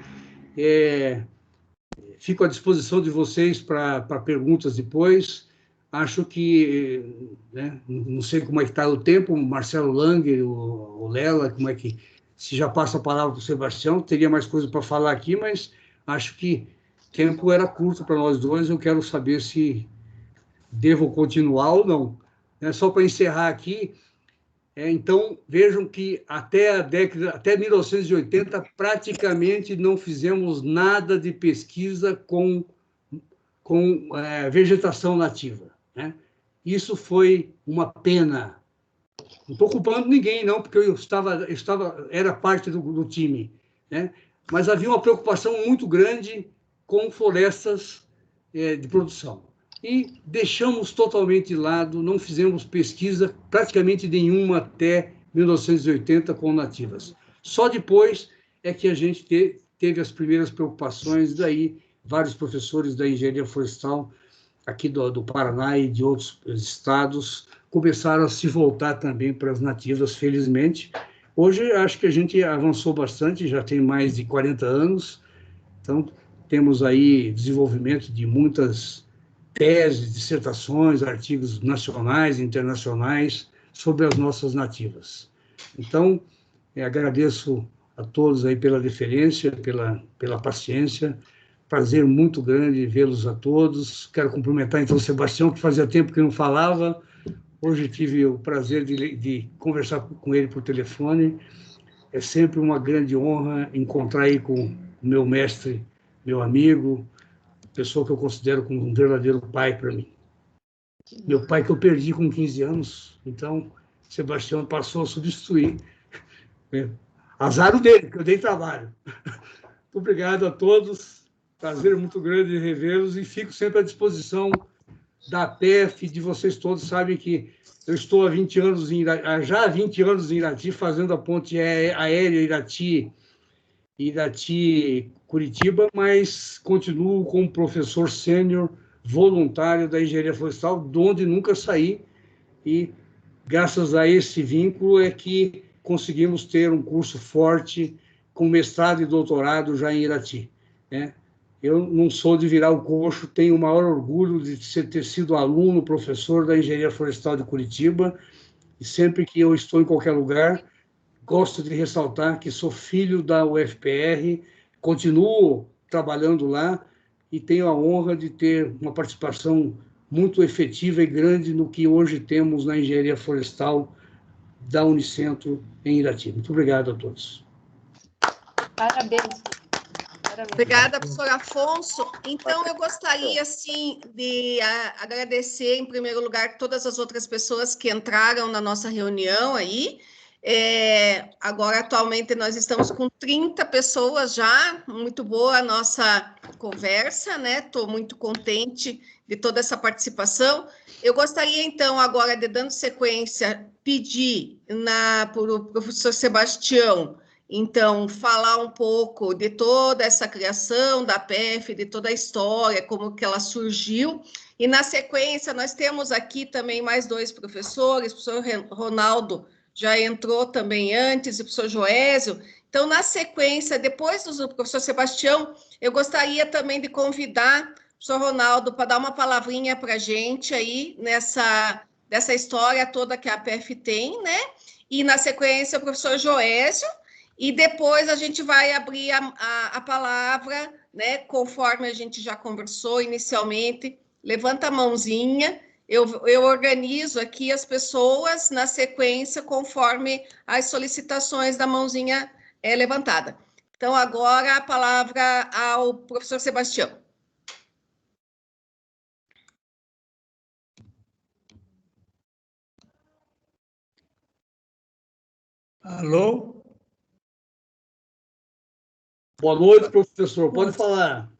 fico à disposição de vocês para perguntas depois. Acho que, né, não sei como é que está o tempo, o Marcelo Langer, o Lela, como é que, se já passa a palavra para o Sebastião, teria mais coisa para falar aqui, mas acho que o tempo era curto para nós dois, eu quero saber se devo continuar ou não. Só para encerrar aqui, então, vejam que até 1980, praticamente não fizemos nada de pesquisa com vegetação nativa, né? Isso foi uma pena. Não estou culpando ninguém, não, porque eu era parte do time, né? Mas havia uma preocupação muito grande com florestas de produção. E deixamos totalmente de lado, não fizemos pesquisa praticamente nenhuma até 1980 com nativas. Só depois é que a gente teve as primeiras preocupações, daí vários professores da engenharia florestal aqui do Paraná e de outros estados começaram a se voltar também para as nativas, felizmente. Hoje, acho que a gente avançou bastante, já tem mais de 40 anos, então temos aí desenvolvimento de muitas teses, dissertações, artigos nacionais e internacionais sobre as nossas nativas. Então, agradeço a todos aí pela deferência, pela paciência. Prazer muito grande vê-los a todos. Quero cumprimentar, então, o Sebastião, que fazia tempo que não falava. Hoje tive o prazer de conversar com ele por telefone. É sempre uma grande honra encontrar aí com o meu mestre, meu amigo, pessoa que eu considero como um verdadeiro pai para mim. Meu pai que eu perdi com 15 anos, então Sebastião passou a substituir. Azar dele, que eu dei trabalho. Muito obrigado a todos, prazer muito grande revê-los e fico sempre à disposição da PEF, de vocês todos. Sabem que eu estou há 20 anos já há 20 anos em Irati, fazendo a ponte aérea Irati-Curitiba, mas continuo como professor sênior voluntário da engenharia florestal, de onde nunca saí, e graças a esse vínculo é que conseguimos ter um curso forte com mestrado e doutorado já em Irati, né? Eu não sou de virar o coxo, tenho o maior orgulho de ter sido aluno, professor da engenharia florestal de Curitiba, e sempre que eu estou em qualquer lugar, gosto de ressaltar que sou filho da UFPR, continuo trabalhando lá e tenho a honra de ter uma participação muito efetiva e grande no que hoje temos na engenharia florestal da Unicentro em Irati. Muito obrigado a todos. Parabéns. Obrigada, professor Afonso. Então, eu gostaria, assim, de agradecer, em primeiro lugar, todas as outras pessoas que entraram na nossa reunião aí. Agora, atualmente, nós estamos com 30 pessoas já, muito boa a nossa conversa, né? Estou muito contente de toda essa participação. Eu gostaria, então, agora, de dando sequência, pedir para o professor Sebastião, então, falar um pouco de toda essa criação da PEF, de toda a história, como que ela surgiu. E, na sequência, nós temos aqui também mais 2 professores, o professor Ronaldo já entrou também antes, e o professor Joésio. Então, na sequência, depois do professor Sebastião, eu gostaria também de convidar o professor Ronaldo para dar uma palavrinha para a gente aí dessa história toda que a PEF tem, né? E, na sequência, o professor Joésio. E depois a gente vai abrir a palavra, né, conforme a gente já conversou inicialmente. Levanta a mãozinha, eu organizo aqui as pessoas na sequência, conforme as solicitações da mãozinha levantada. Então, agora a palavra ao professor Sebastião. Alô? Boa noite, professor. Pode falar.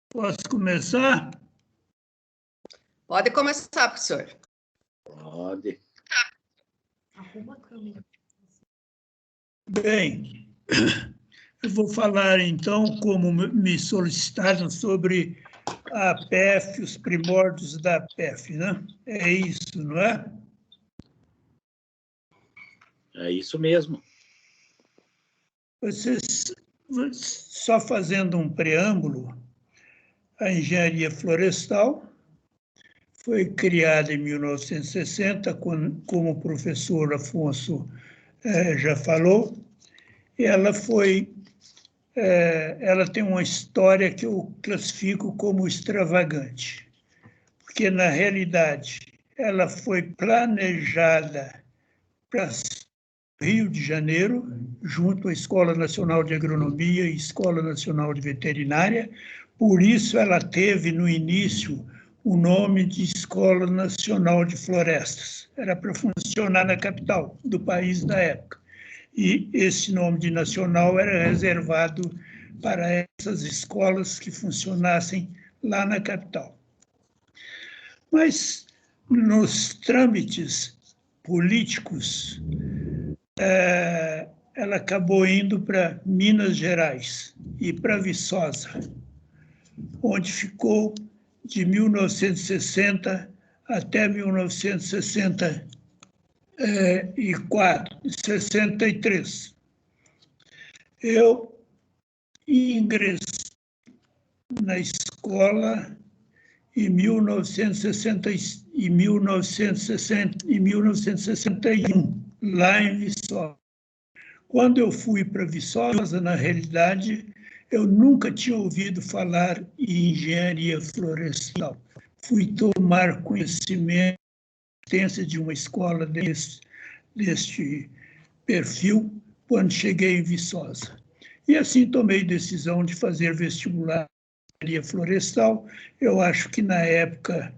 Posso começar? Pode começar, professor. Pode. Arruma a câmera. Bem, eu vou falar, então, como me solicitaram sobre a PEF, os primórdios da PEF, né? É isso, não é? É isso mesmo. Vocês, só fazendo um preâmbulo, a engenharia florestal foi criada em 1960, como o professor Afonso já falou. Ela tem uma história que eu classifico como extravagante, porque, na realidade, ela foi planejada para Rio de Janeiro, junto à Escola Nacional de Agronomia e Escola Nacional de Veterinária. Por isso, ela teve, no início, o nome de Escola Nacional de Florestas. Era para funcionar na capital do país da época. E esse nome de nacional era reservado para essas escolas que funcionassem lá na capital. Mas, nos trâmites políticos, ela acabou indo para Minas Gerais e para Viçosa, onde ficou de 1960 até 1963. Eu ingressei na escola em 1961, lá em Viçosa. Quando eu fui para Viçosa, na realidade, eu nunca tinha ouvido falar em engenharia florestal. Fui tomar conhecimento da existência de uma escola deste perfil quando cheguei em Viçosa. E assim tomei decisão de fazer vestibular em engenharia florestal. Eu acho que, na época,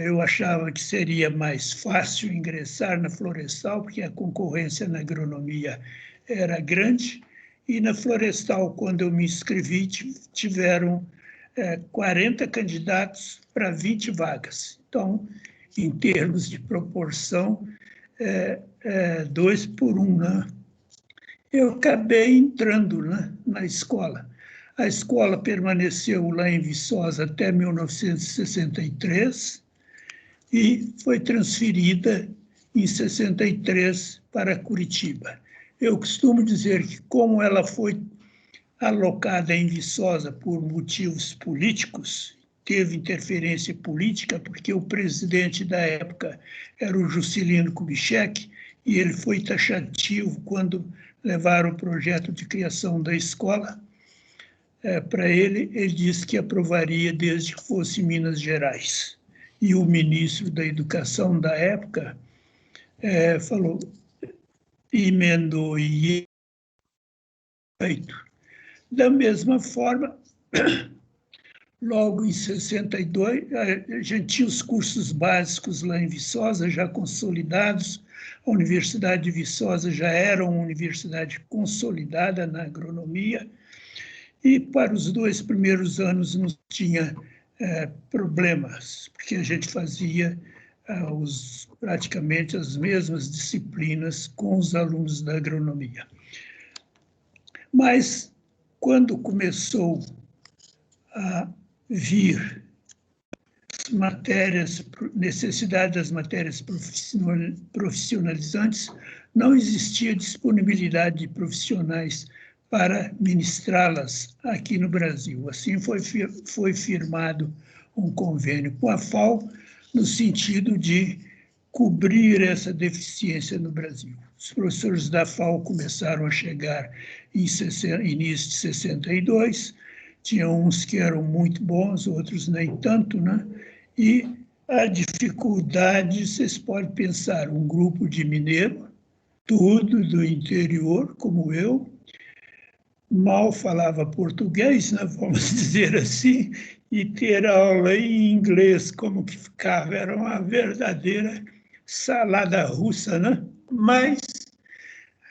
eu achava que seria mais fácil ingressar na florestal, porque a concorrência na agronomia era grande, e na florestal, quando eu me inscrevi, tiveram 40 candidatos para 20 vagas. Então, em termos de proporção, 2 por 1, né? Eu acabei entrando, né, na escola. A escola permaneceu lá em Viçosa até 1963 e foi transferida em 63 para Curitiba. Eu costumo dizer que, como ela foi alocada em Viçosa por motivos políticos, teve interferência política, porque o presidente da época era o Juscelino Kubitschek, e ele foi taxativo quando levaram o projeto de criação da escola. para ele disse que aprovaria desde que fosse Minas Gerais. E o ministro da Educação da época falou, emendou e feito. Da mesma forma, logo em 62, a gente tinha os cursos básicos lá em Viçosa, já consolidados. A Universidade de Viçosa já era uma universidade consolidada na agronomia, e para os 2 primeiros anos não tinha problemas, porque a gente fazia praticamente as mesmas disciplinas com os alunos da agronomia. Mas, quando começou a vir as matérias, necessidade das matérias profissionalizantes, não existia disponibilidade de profissionais para ministrá-las aqui no Brasil. Assim foi firmado um convênio com a FAO, no sentido de cobrir essa deficiência no Brasil. Os professores da FAO começaram a chegar em início de 62, tinha uns que eram muito bons, outros nem tanto, né? E a dificuldade, vocês podem pensar, um grupo de mineiro, tudo do interior, como eu, mal falava português, né, vamos dizer assim, e ter aula em inglês, como que ficava, era uma verdadeira salada russa, né? Mas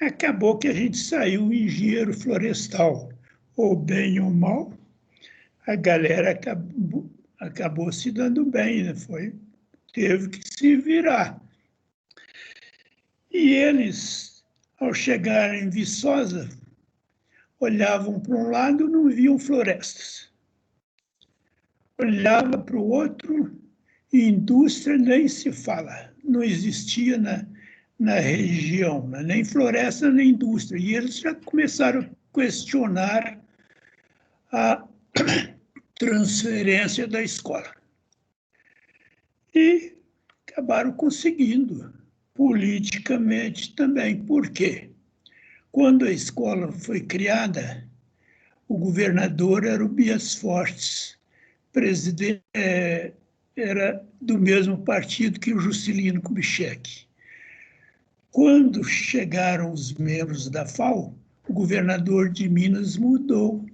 acabou que a gente saiu engenheiro florestal, ou bem ou mal, a galera acabou se dando bem, né? Teve que se virar. E eles, ao chegarem em Viçosa, olhavam para um lado e não viam florestas. Olhava para o outro e indústria nem se fala. Não existia na região, né? Nem floresta, nem indústria. E eles já começaram a questionar a transferência da escola. E acabaram conseguindo, politicamente também. Por quê? Quando a escola foi criada, o governador era o Bias Fortes, presidente, era do mesmo partido que o Juscelino Kubitschek. Quando chegaram os membros da FAO, o governador de Minas mudou,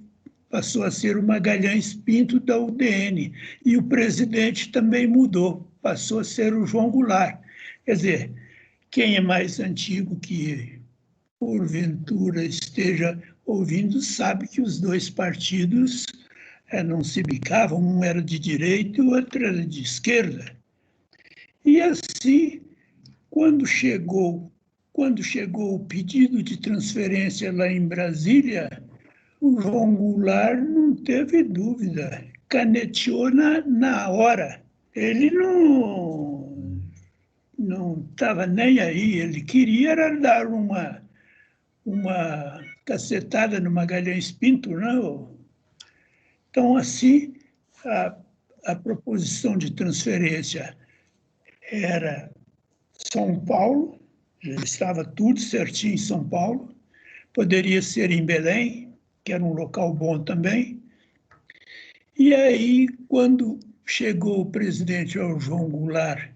passou a ser o Magalhães Pinto da UDN, e o presidente também mudou, passou a ser o João Goulart. Quer dizer, quem é mais antigo que porventura esteja ouvindo sabe que os 2 partidos não se bicavam, um era de direita e o outro era de esquerda. E assim, quando chegou o pedido de transferência lá em Brasília, o João Goulart não teve dúvida, caneteou na hora. Ele não estava nem aí, ele queria era dar uma cacetada no Magalhães Pinto, não? Então, assim, a proposição de transferência era São Paulo, já estava tudo certinho em São Paulo, poderia ser em Belém, que era um local bom também. E aí, quando chegou o presidente ao João Goulart,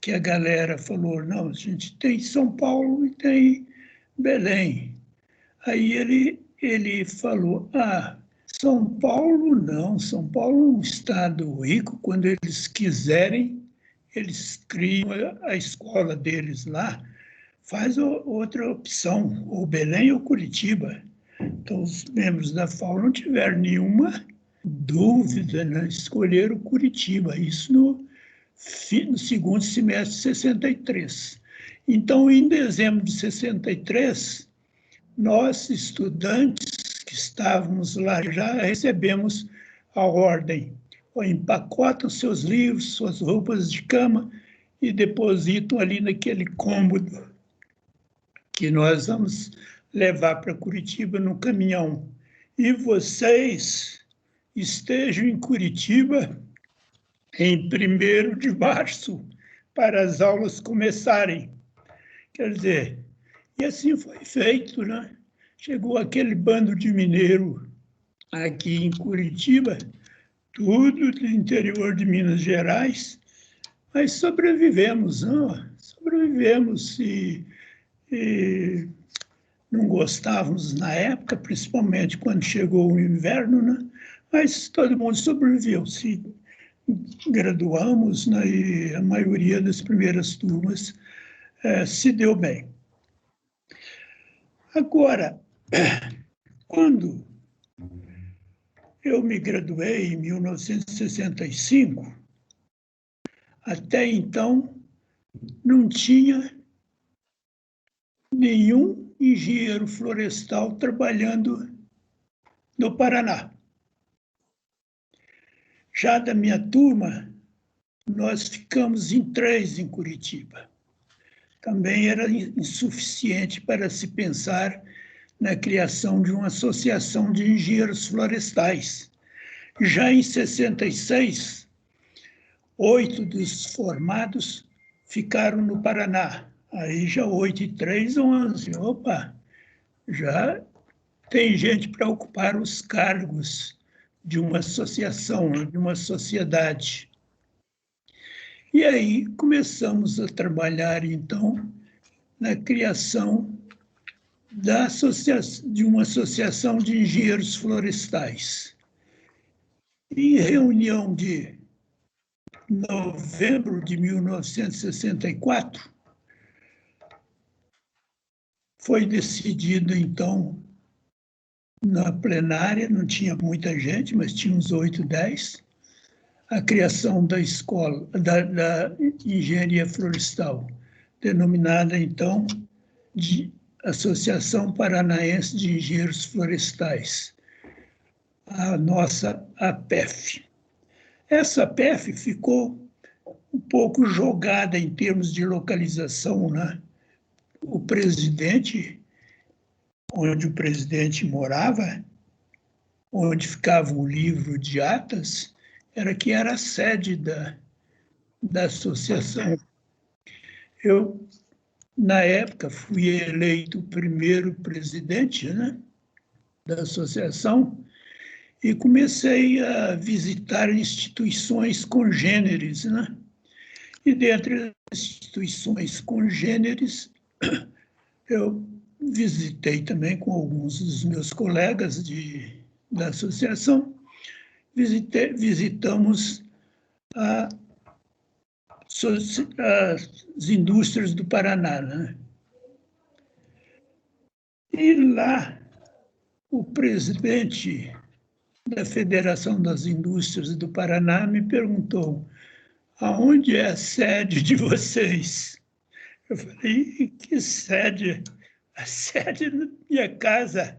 que a galera falou, não, a gente tem São Paulo e tem Belém. Aí ele falou, São Paulo não, São Paulo é um estado rico, quando eles quiserem, eles criam a escola deles lá, faz outra opção, ou Belém ou Curitiba. Então, os membros da FAO não tiveram nenhuma dúvida, né? Escolheram Curitiba, isso no segundo semestre de 63. Então, em dezembro de 63, nós, estudantes que estávamos lá, já recebemos a ordem. Empacotam seus livros, suas roupas de cama e depositam ali naquele cômodo que nós vamos levar para Curitiba no caminhão. E vocês estejam em Curitiba em 1º de março para as aulas começarem. Quer dizer, e assim foi feito, né? Chegou aquele bando de mineiro aqui em Curitiba, tudo do interior de Minas Gerais, mas sobrevivemos, não? Sobrevivemos e não gostávamos na época, principalmente quando chegou o inverno, né? Mas todo mundo sobreviveu. Se graduamos, né? E a maioria das primeiras turmas se deu bem. Agora, quando eu me graduei em 1965, até então não tinha nenhum engenheiro florestal trabalhando no Paraná. Já da minha turma, nós ficamos em 3 em Curitiba. Também era insuficiente para se pensar na criação de uma associação de engenheiros florestais. Já em 66, 8 dos formados ficaram no Paraná. Aí já 8 e 3, 11. Opa, já tem gente para ocupar os cargos de uma associação, de uma sociedade. E aí começamos a trabalhar, então, na criação de uma associação de engenheiros florestais. Em reunião de novembro de 1964, foi decidido, então, na plenária, não tinha muita gente, mas tinha uns 8, 10, a criação da escola, da engenharia florestal, denominada, então, de Associação Paranaense de Engenheiros Florestais, a nossa APEF. Essa APEF ficou um pouco jogada em termos de localização, né? O presidente, onde o presidente morava, onde ficava o livro de atas, era a sede da associação. Eu, na época, fui eleito o primeiro presidente, né, da associação e comecei a visitar instituições congêneres, né? E dentre as instituições congêneres, eu visitei também com alguns dos meus colegas da associação, visitamos as indústrias do Paraná, né? E lá, o presidente da Federação das Indústrias do Paraná me perguntou: aonde é a sede de vocês? Eu falei: que sede? A sede na minha casa.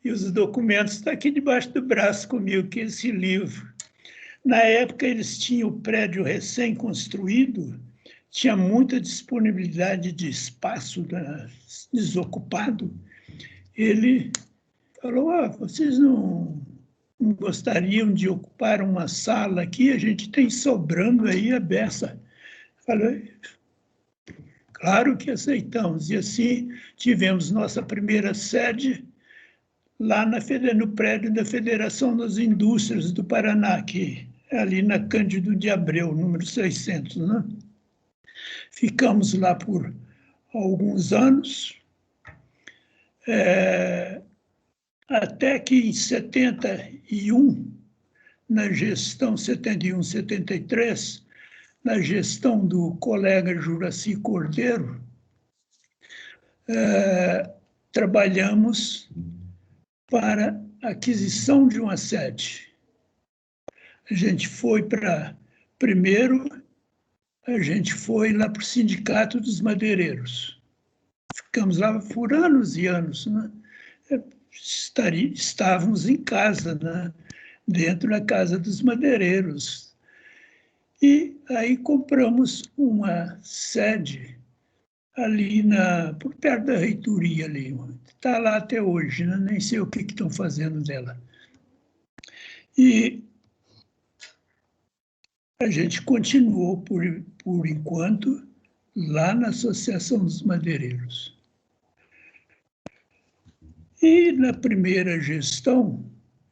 E os documentos estão aqui debaixo do braço comigo, que é esse livro. Na época, eles tinham o prédio recém-construído, tinha muita disponibilidade de espaço desocupado. Ele falou: vocês não gostariam de ocupar uma sala aqui? A gente tem sobrando aí a beça. Falei: claro que aceitamos. E assim tivemos nossa primeira sede lá no prédio da Federação das Indústrias do Paraná, que é ali na Cândido de Abreu, número 600. Né? Ficamos lá por alguns anos, até que em 71, na gestão 71, 73, na gestão do colega Juraci Cordeiro, trabalhamos para a aquisição de uma sede. A gente foi primeiro, a gente foi lá para o Sindicato dos Madeireiros. Ficamos lá por anos e anos, né? Estávamos em casa, né? Dentro da Casa dos Madeireiros. E aí compramos uma sede ali por perto da reitoria ali. Está lá até hoje, né? Nem sei o que estão fazendo dela. E a gente continuou, por enquanto, lá na Associação dos Madeireiros. E na primeira gestão,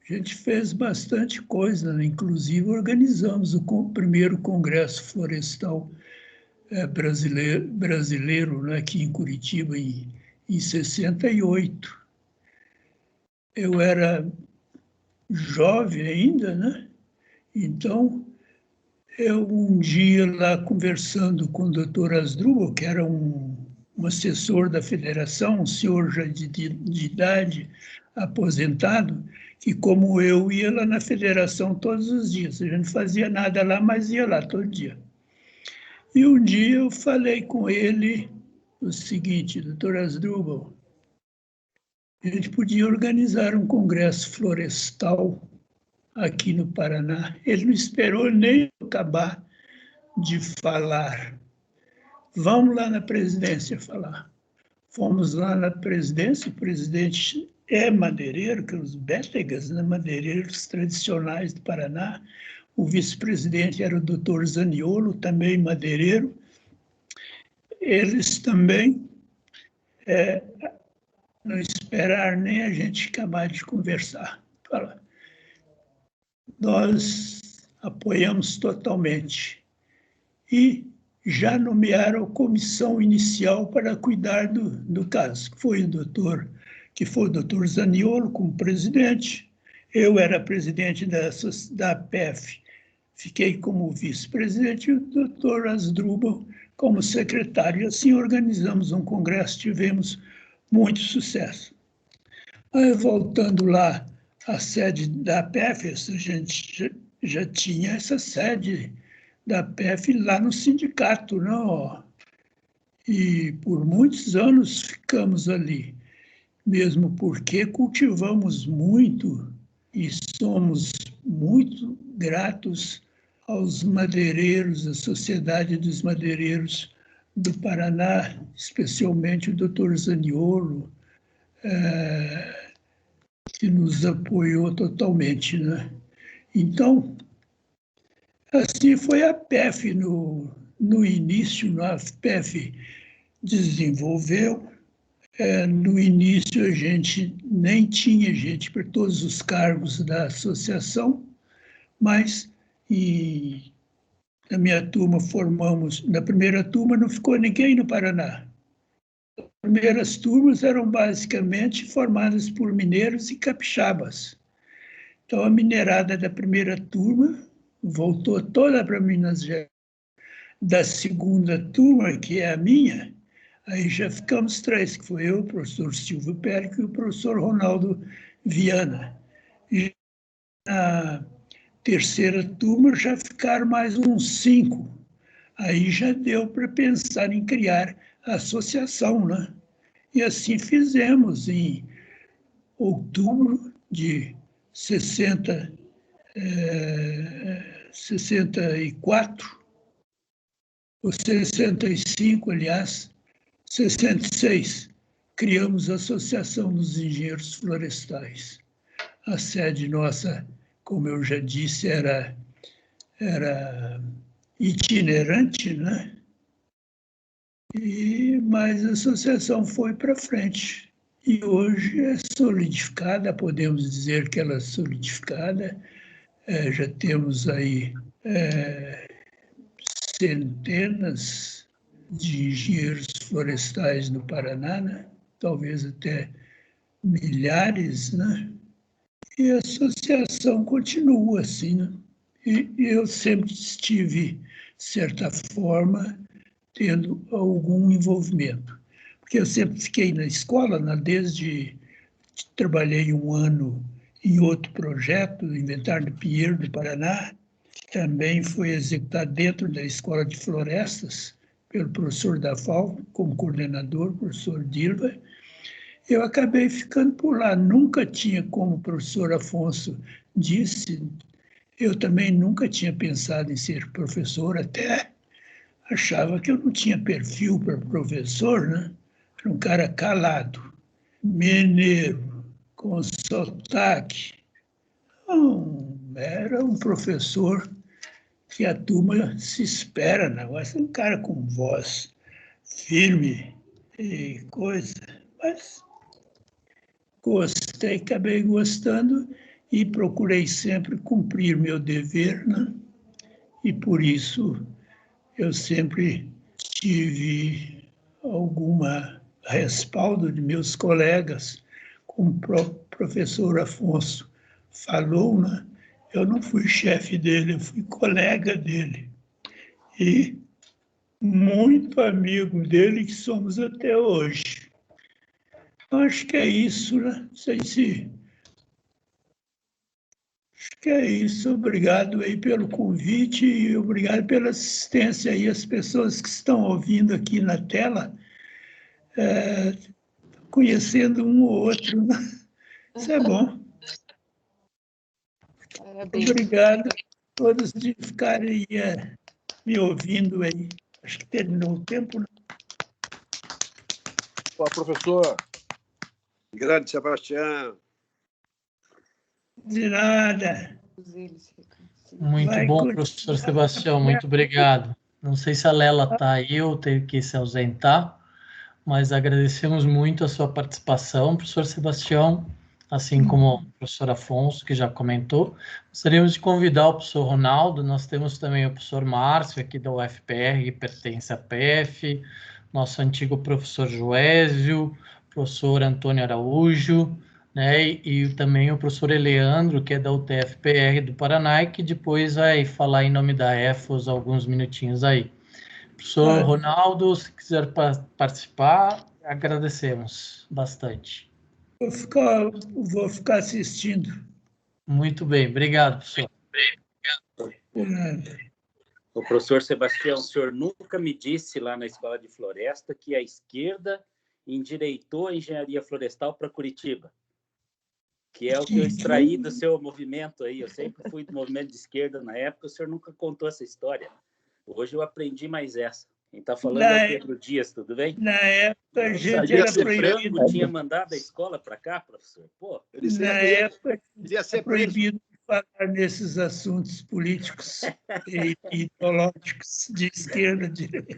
A gente fez bastante coisa, né? Inclusive organizamos o primeiro Congresso Florestal brasileiro, né? Aqui em Curitiba, em 68. Eu era jovem ainda, né? Então, eu um dia lá conversando com o Dr. Asdrubal, que era um assessor da federação, um senhor já de idade, aposentado, que como eu ia lá na federação todos os dias. A gente não fazia nada lá, mas ia lá todo dia. E um dia eu falei com ele o seguinte: Dr. Asdrubal, a gente podia organizar um congresso florestal aqui no Paraná. Ele não esperou nem acabar de falar. Vamos lá na presidência falar. Fomos lá na presidência, o presidente é madeireiro, que os bétegas, né, madeireiros tradicionais do Paraná. O vice-presidente era o doutor Zaniolo, também madeireiro. Eles também não esperaram nem a gente acabar de conversar. Fala. Nós apoiamos totalmente. E já nomearam a comissão inicial para cuidar do caso, que foi o doutor Zaniolo como presidente. Eu era presidente da APEF, fiquei como vice-presidente, e o doutor Asdrubal como secretário. E assim organizamos um congresso, tivemos muito sucesso. Aí, voltando lá à sede da APEF, a gente já tinha essa sede da APEF lá no sindicato, não? E por muitos anos ficamos ali, mesmo porque cultivamos muito e somos muito gratos aos madeireiros, à Sociedade dos Madeireiros do Paraná, especialmente o doutor Zaniolo, que nos apoiou totalmente, né? Então, assim foi a PEF no início, a PEF desenvolveu. No início a gente nem tinha gente para todos os cargos da associação, mas na minha turma na primeira turma não ficou ninguém no Paraná. As primeiras turmas eram basicamente formadas por mineiros e capixabas. Então a mineirada da primeira turma voltou toda para Minas Gerais. Da segunda turma, que é a minha, aí já ficamos 3, que foi eu, o professor Silvio Périco e o professor Ronaldo Viana. E na terceira turma já ficaram mais uns 5. Aí já deu para pensar em criar a associação, né? E assim fizemos em outubro de 64, ou 65, aliás, 66, criamos a Associação dos Engenheiros Florestais. A sede nossa, como eu já disse, era itinerante, né? Mas a associação foi para frente. E hoje é solidificada, podemos dizer que ela é solidificada. Já temos aí centenas de engenheiros florestais no Paraná, né? Talvez até milhares, né? E a associação continua assim, né? E eu sempre estive, de certa forma, tendo algum envolvimento. Porque eu sempre fiquei na escola, trabalhei um ano em outro projeto, o Inventário do Pinheiro do Paraná, que também foi executado dentro da Escola de Florestas, pelo professor da FAO, como coordenador, professor Dirva. Eu acabei ficando por lá. Nunca tinha, como o professor Afonso disse, eu também nunca tinha pensado em ser professor, até achava que eu não tinha perfil para professor, né? Era um cara calado, mineiro, com sotaque. Não, era um professor que a turma se espera, negócio. Um cara com voz firme e coisa. Mas gostei, acabei gostando e procurei sempre cumprir meu dever, né? E por isso eu sempre tive alguma respaldo de meus colegas, como o professor Afonso falou, né? Eu não fui chefe dele, eu fui colega dele. E muito amigo dele, que somos até hoje. Acho que é isso, né? Não sei se... Acho que é isso. Obrigado aí pelo convite e obrigado pela assistência aí às pessoas que estão ouvindo aqui na tela, conhecendo um ou outro, né? Isso é bom. Parabéns. Obrigado a todos de ficarem me ouvindo aí. Acho que terminou o tempo, né? Olá, professor. Grande Sebastião. De nada. Muito Vai bom, continuar. professor Sebastião, muito obrigado. Não sei se a Lela está aí ou teve que se ausentar, mas agradecemos muito a sua participação, professor Sebastião, assim como o professor Afonso, que já comentou. Gostaríamos de convidar o professor Ronaldo, nós temos também o professor Márcio, aqui da UFPR, que pertence à PF, nosso antigo professor Joésio, professor Antônio Araújo, né, e também o professor Eleandro, que é da UTF-PR do Paraná, e que depois vai falar em nome da EFOS alguns minutinhos aí. Professor Ronaldo, se quiser participar, agradecemos bastante. Vou ficar assistindo. Muito bem, obrigado, professor. O professor Sebastião, o senhor nunca me disse lá na Escola de Floresta que a esquerda endireitou a engenharia florestal para Curitiba, que é o que eu extraí do seu movimento aí. Eu sempre fui do movimento de esquerda na época, o senhor nunca contou essa história. Hoje eu aprendi mais essa. Quem está falando é o Pedro Dias, tudo bem? Na época, a gente era proibido. Tinha mandado a escola para cá, professor? Pô, na época, era proibido falar nesses assuntos políticos e ideológicos de esquerda, direita.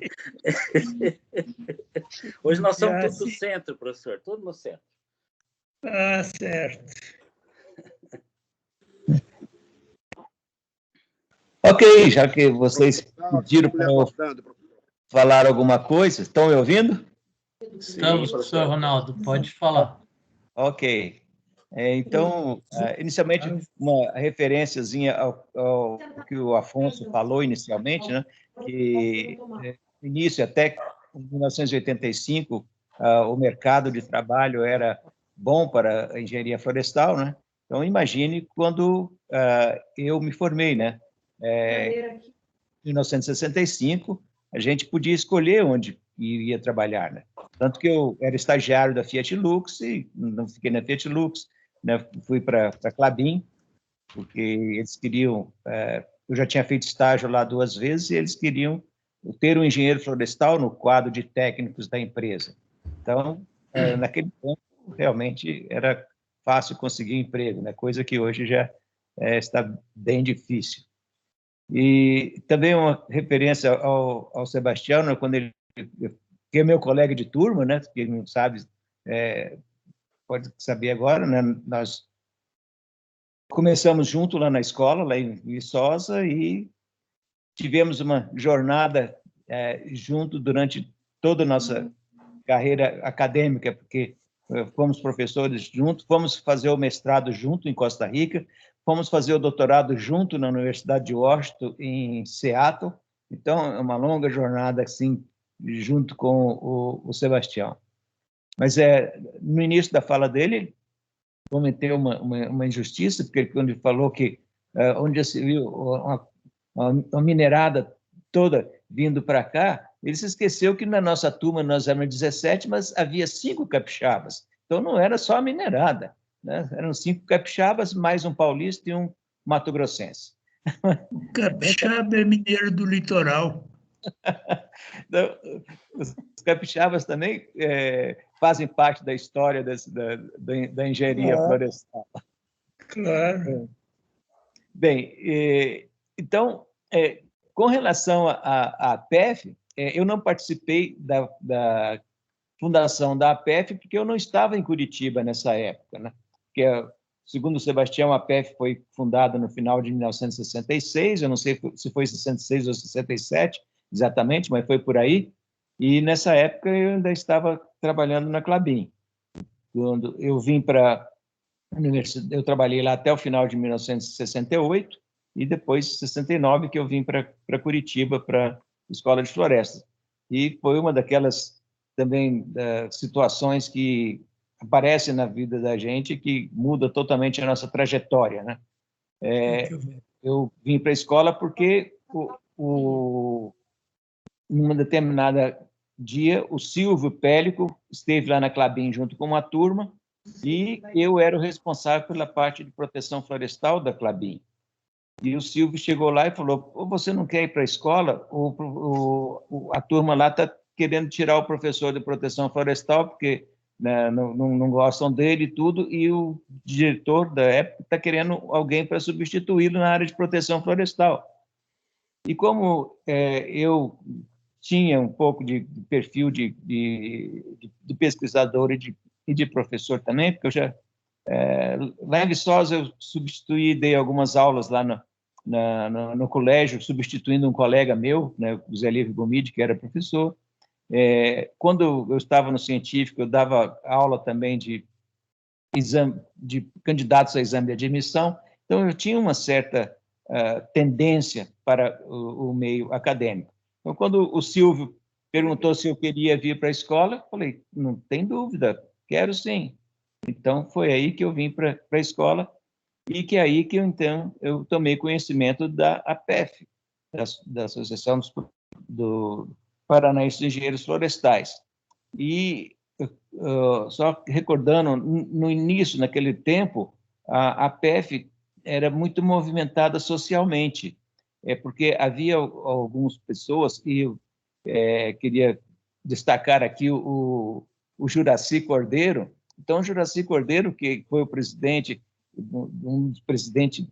Hoje nós somos todos do centro, professor, tudo no centro. Ah, certo. Ok, já que vocês pediram para eu falar alguma coisa, estão me ouvindo? Estamos, professor Ronaldo, pode falar. Ok. Então, inicialmente, uma referênciazinha ao que o Afonso falou inicialmente, né? Que no início, até 1985, o mercado de trabalho era bom para a engenharia florestal, né? Então, imagine quando eu me formei, né? Em 1965, a gente podia escolher onde iria trabalhar, né? Tanto que eu era estagiário da Fiat Lux e não fiquei na Fiat Lux, né? Fui para a Klabin, porque eles queriam... eu já tinha feito estágio lá 2 vezes e eles queriam ter um engenheiro florestal no quadro de técnicos da empresa. Então, naquele tempo, realmente era fácil conseguir emprego, né? Coisa que hoje já está bem difícil. E também uma referência ao Sebastião, né, quando ele, que é meu colega de turma, né, quem não sabe, pode saber agora, né, nós começamos junto lá na escola, lá em Viçosa, e tivemos uma jornada junto durante toda a nossa carreira acadêmica, porque fomos professores juntos, fomos fazer o mestrado junto em Costa Rica, fomos fazer o doutorado junto na Universidade de Washington, em Seattle. Então, é uma longa jornada, assim, junto com o Sebastião. Mas no início da fala dele, cometeu uma injustiça, porque quando ele falou que onde se viu uma minerada toda vindo para cá, ele se esqueceu que na nossa turma nós éramos 17, mas havia 5 capixabas. Então, não era só a minerada, né? Eram 5 capixabas, mais um paulista e um mato-grossense. O capixaba é mineiro do litoral. Então, os capixabas também fazem parte da história da engenharia florestal. Claro. Bem, então, com relação à APEF, eu não participei da fundação da APEF porque eu não estava em Curitiba nessa época, né? Porque segundo o Sebastião, a PEF foi fundada no final de 1966, eu não sei se foi 66 ou 67 exatamente, mas foi por aí, e nessa época eu ainda estava trabalhando na Klabin. Quando eu vim para a universidade, eu trabalhei lá até o final de 1968, e depois, em 69, que eu vim para Curitiba, para a Escola de Florestas. E foi uma daquelas, também, situações que aparecem na vida da gente que muda totalmente a nossa trajetória, né? Eu vim para a escola porque, numa determinada dia, o Silvio Pélico esteve lá na Klabin junto com uma turma, e eu era o responsável pela parte de proteção florestal da Klabin. E o Silvio chegou lá e falou: você não quer ir para a escola? A turma lá está querendo tirar o professor de proteção florestal, porque, né, não gostam dele e tudo, e o diretor da época está querendo alguém para substituí-lo na área de proteção florestal. E como eu tinha um pouco de perfil de pesquisador e de professor também, porque eu já... lá em Viçosa eu substituí, dei algumas aulas lá no colégio, substituindo um colega meu, né, o Zé Livre Gomide, que era professor. Quando eu estava no científico, eu dava aula também de candidatos a exame de admissão, então eu tinha uma certa tendência para o meio acadêmico. Então, quando o Silvio perguntou se eu queria vir para a escola, eu falei: não tem dúvida, quero sim. Então, foi aí que eu vim para a escola, e que é aí que então eu tomei conhecimento da APEF, da Associação do Paranaense de Engenheiros Florestais. E só recordando, no início, naquele tempo, a APEF era muito movimentada socialmente, porque havia algumas pessoas que eu queria destacar aqui o Juraci Cordeiro. Então, o Juraci Cordeiro, que foi o presidente, um dos presidentes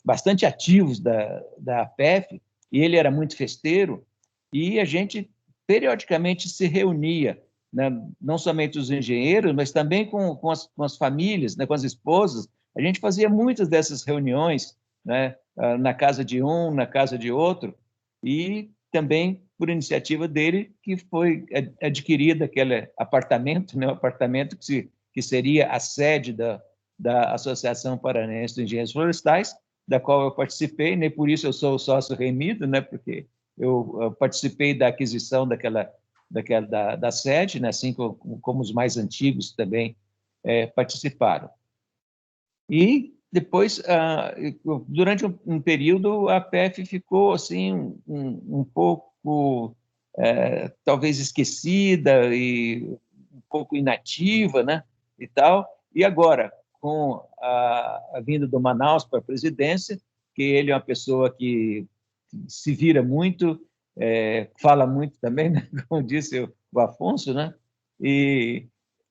bastante ativos da APEF, e ele era muito festeiro, e a gente periodicamente se reunia, né, não somente os engenheiros, mas também com as famílias, né, com as esposas. A gente fazia muitas dessas reuniões, né, na casa de um, na casa de outro, e também por iniciativa dele que foi adquirido aquele apartamento, né, um apartamento que seria a sede da Associação Paranaense de Engenheiros Florestais, da qual eu participei, nem por isso eu sou o sócio remido, né, porque eu participei da aquisição da sede, né, assim como os mais antigos também participaram. E depois, durante um período, a PEF ficou assim um pouco, talvez esquecida e um pouco inativa, né, e tal. E agora, com a vinda do Manaus para a presidência, que ele é uma pessoa que se vira muito, fala muito também, né? Como disse o Afonso, né?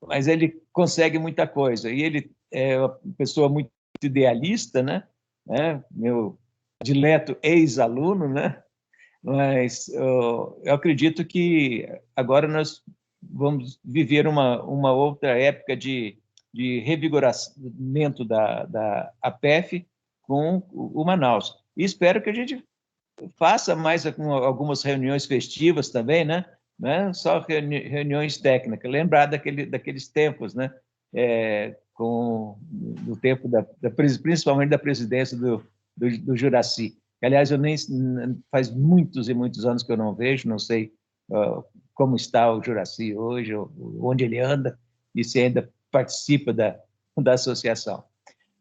Mas ele consegue muita coisa, e ele é uma pessoa muito idealista, né? Meu dileto ex-aluno, né? Mas eu acredito que agora nós vamos viver uma outra época de revigoramento da APEF com o Manaus. E espero que a gente faça mais algumas reuniões festivas também, né? Só reuniões técnicas. Lembrar daqueles tempos, né? Do tempo principalmente da presidência do Juraci. Aliás, faz muitos e muitos anos que eu não vejo, não sei como está o Juraci hoje, onde ele anda, e se ainda participa da associação.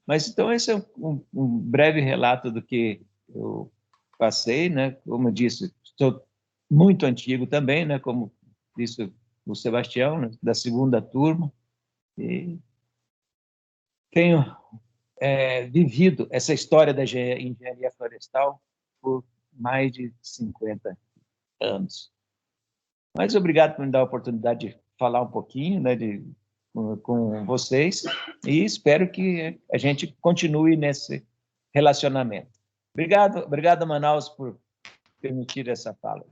Mas, então, esse é um breve relato do que eu passei, né? Como eu disse, sou muito antigo também, né? Como disse o Sebastião, né? Da segunda turma, e tenho vivido essa história da engenharia florestal por mais de 50 anos. Mas obrigado por me dar a oportunidade de falar um pouquinho, né, com vocês, e espero que a gente continue nesse relacionamento. Obrigado, Manaus, por permitir essa fala.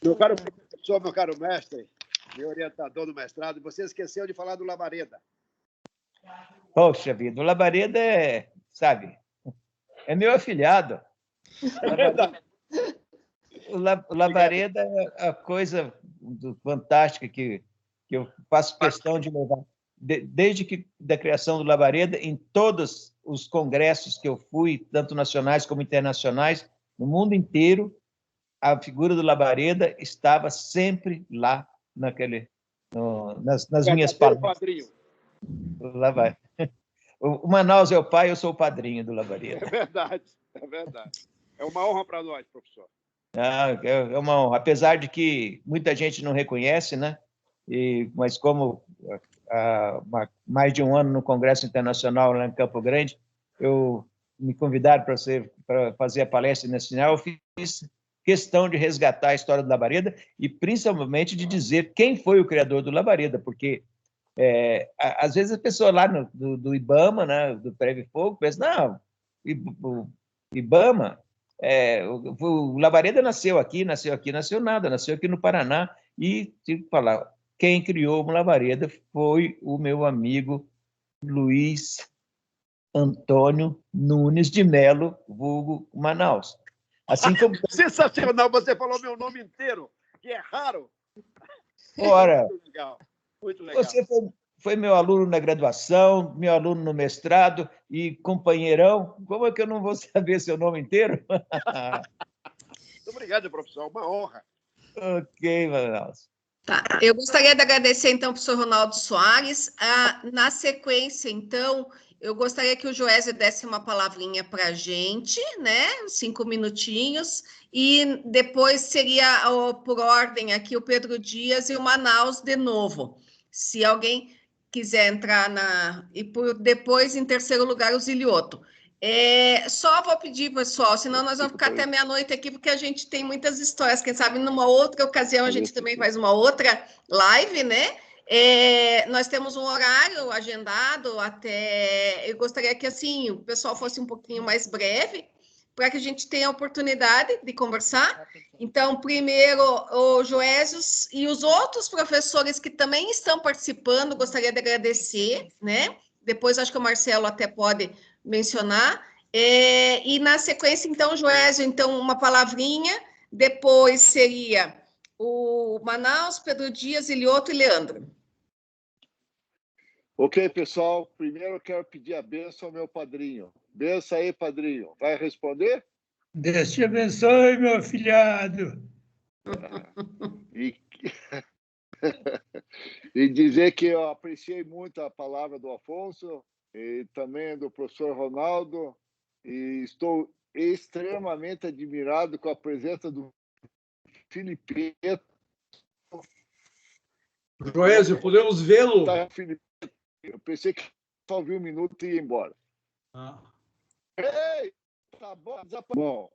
Meu caro professor, meu caro mestre, meu orientador do mestrado. Você esqueceu de falar do Labareda. Poxa vida, o Labareda sabe, é meu afilhado. É verdade. O Labareda é a coisa fantástica que eu faço questão de levar. Desde que da criação do Labareda, em todos os congressos que eu fui, tanto nacionais como internacionais, no mundo inteiro, a figura do Labareda estava sempre lá nas minhas palestras. Lá vai. O Manaus é o pai, eu sou o padrinho do Labareda. É verdade, é verdade. É uma honra para nós, professor. É uma honra. Apesar de que muita gente não reconhece, né? Mas como mais de um ano no Congresso Internacional lá em Campo Grande, me convidaram para fazer a palestra nacional, eu fiz questão de resgatar a história do Labareda e principalmente de dizer quem foi o criador do Labareda, porque às vezes a pessoa lá do IBAMA, né, do Prévio Fogo, pensa, não, o IBAMA, o Labareda nasceu aqui, nasceu nada, nasceu aqui no Paraná, e tive que falar, quem criou o Labareda foi o meu amigo Luiz Antônio Nunes de Melo, vulgo Manaus. Assim como... Sensacional, você falou meu nome inteiro, que é raro. Ora, muito legal. Muito legal. Você foi meu aluno na graduação, meu aluno no mestrado e companheirão. Como é que eu não vou saber seu nome inteiro? Muito obrigado, professor. Uma honra. Ok, Manaus. Tá. Eu gostaria de agradecer, então, ao professor Ronaldo Soares. Na sequência, então, eu gostaria que o Joésio desse uma palavrinha para a gente, né? 5 minutinhos. E depois seria, por ordem aqui, o Pedro Dias e o Manaus de novo. Se alguém quiser entrar e depois, em terceiro lugar, o Zilioto. Só vou pedir, pessoal, senão nós vamos ficar até meia-noite aqui, porque a gente tem muitas histórias. Quem sabe, numa outra ocasião, a gente também faz uma outra live, né? Nós temos um horário agendado até... Eu gostaria que, assim, o pessoal fosse um pouquinho mais breve, para que a gente tenha a oportunidade de conversar. Então, primeiro, o Joésio e os outros professores que também estão participando, gostaria de agradecer, né? Depois, acho que o Marcelo até pode mencionar. E, na sequência, então, Joésio, então, uma palavrinha. Depois seria o Manaus, Pedro Dias, Ilioto e Leandro. Ok, pessoal. Primeiro eu quero pedir a bênção ao meu padrinho. Benção aí, padrinho. Vai responder? Deus te abençoe, meu afilhado. E dizer que eu apreciei muito a palavra do Afonso e também do professor Ronaldo, e estou extremamente admirado com a presença do Filipeto. Joésio, podemos vê-lo? Tá, eu pensei que só vi um minuto e ia embora. Ei, tá bom. Bom,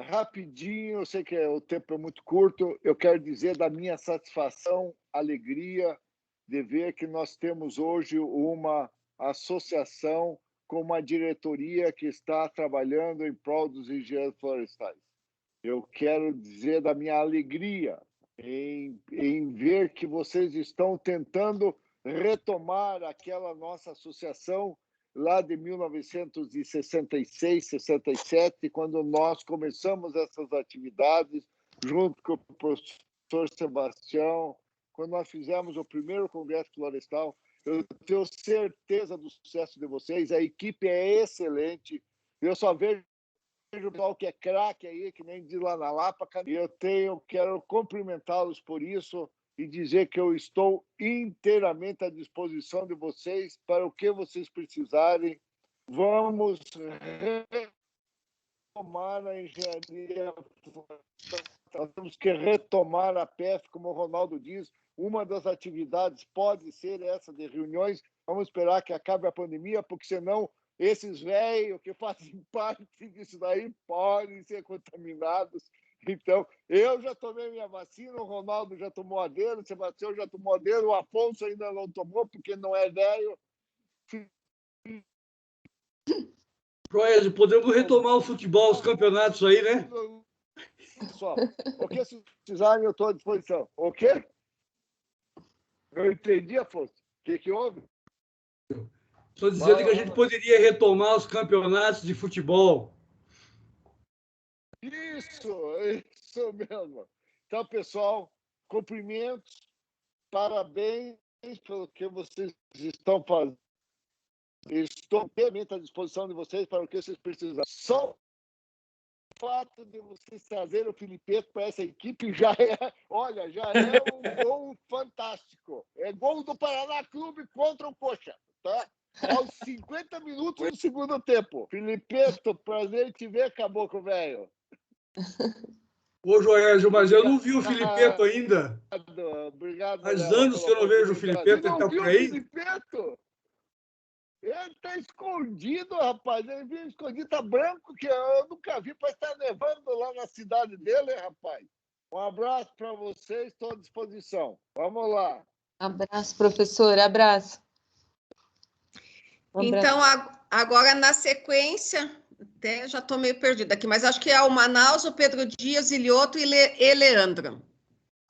rapidinho, eu sei que o tempo é muito curto, eu quero dizer da minha satisfação, alegria de ver que nós temos hoje uma associação com uma diretoria que está trabalhando em prol dos engenheiros florestais. Eu quero dizer da minha alegria em ver que vocês estão tentando retomar aquela nossa associação lá de 1966, 67, quando nós começamos essas atividades, junto com o professor Sebastião, quando nós fizemos o primeiro Congresso Florestal. Eu tenho certeza do sucesso de vocês, a equipe é excelente, eu só vejo o pessoal que é craque aí, que nem diz lá na Lapa, e eu quero cumprimentá-los por isso e dizer que eu estou inteiramente à disposição de vocês para o que vocês precisarem. Vamos retomar a engenharia, nós temos que retomar a PF, como o Ronaldo diz. Uma das atividades pode ser essa de reuniões. Vamos esperar que acabe a pandemia, porque senão esses velhos que fazem parte disso daí podem ser contaminados. Então, eu já tomei minha vacina, o Ronaldo já tomou a dele, o Sebastião já tomou a dele, o Afonso ainda não tomou, porque não é velho. Joésio, podemos retomar o futebol, os campeonatos aí, né? Só. O que vocês precisarem, eu estou à disposição. Ok? Eu entendi, Afonso. O que houve? Estou dizendo que a gente poderia retomar os campeonatos de futebol. Isso mesmo. Então, pessoal, cumprimentos, parabéns pelo que vocês estão fazendo. Estou inteiramente à disposição de vocês para o que vocês precisarem. Só o fato de vocês trazerem o Filipeto para essa equipe já é um gol fantástico. É gol do Paraná Clube contra o Coxa, tá? Aos 50 minutos do segundo tempo. Filipeto, prazer em te ver, caboclo velho. Ô, Joésio, mas eu não vi o Filipeto ainda. Obrigado. Faz anos que eu não vejo o Filipeto. Ele está por aí? Filipeto? Ele está escondido, rapaz. Ele vive escondido, está branco, que eu nunca vi, parece estar nevando lá na cidade dele, rapaz. Um abraço para vocês, estou à disposição. Vamos lá. Abraço, professor, abraço. Então, agora na sequência, até já estou meio perdida aqui, mas acho que é o Manaus, o Pedro Dias, Ilioto e Leandro.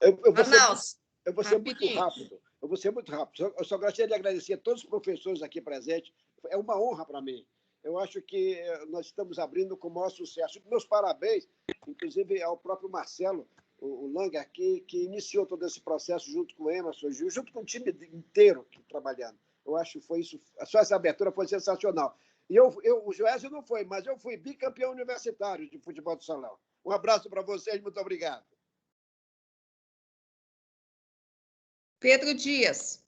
Eu vou Manaus. Eu vou ser muito rápido. Eu só gostaria de agradecer a todos os professores aqui presentes. É uma honra para mim. Eu acho que nós estamos abrindo com o maior sucesso. Meus parabéns, inclusive, ao próprio Marcelo, o Lang aqui, que iniciou todo esse processo junto com o Emerson, junto com o time inteiro trabalhando. Eu acho que foi isso. Só essa abertura foi sensacional. E o Joésio não foi, mas eu fui bicampeão universitário de futebol do salão. Um abraço para vocês, muito obrigado. Pedro Dias.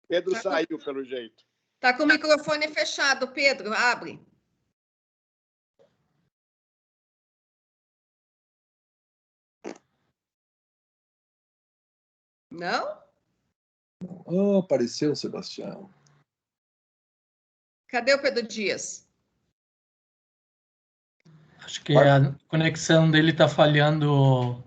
Pedro saiu, pelo jeito. Está com o microfone fechado, Pedro. Abre. Não? Oh, apareceu, Sebastião. Cadê o Pedro Dias? Acho que a conexão dele está falhando.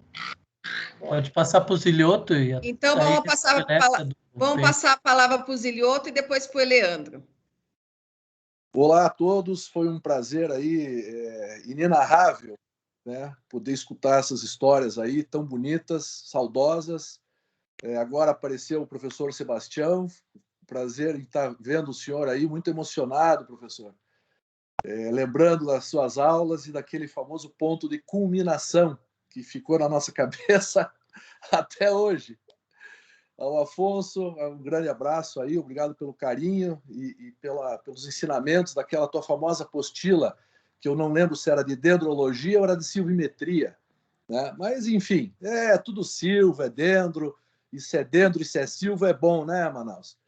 Pode passar para o Zilioto. Então, vamos passar a palavra para o Zilioto e depois para o Leandro. Olá a todos, foi um prazer aí, inenarrável, né, poder escutar essas histórias aí tão bonitas, saudosas. Agora apareceu o professor Sebastião, prazer em estar vendo o senhor aí, muito emocionado, professor. Lembrando das suas aulas e daquele famoso ponto de culminação que ficou na nossa cabeça até hoje. Ao Afonso, um grande abraço aí, obrigado pelo carinho e pelos ensinamentos daquela tua famosa apostila, que eu não lembro se era de dendrologia ou era de silvimetria, né? Mas, enfim, é tudo silva, é dendro, e se é dendro e se é silva é bom, né, Manaus?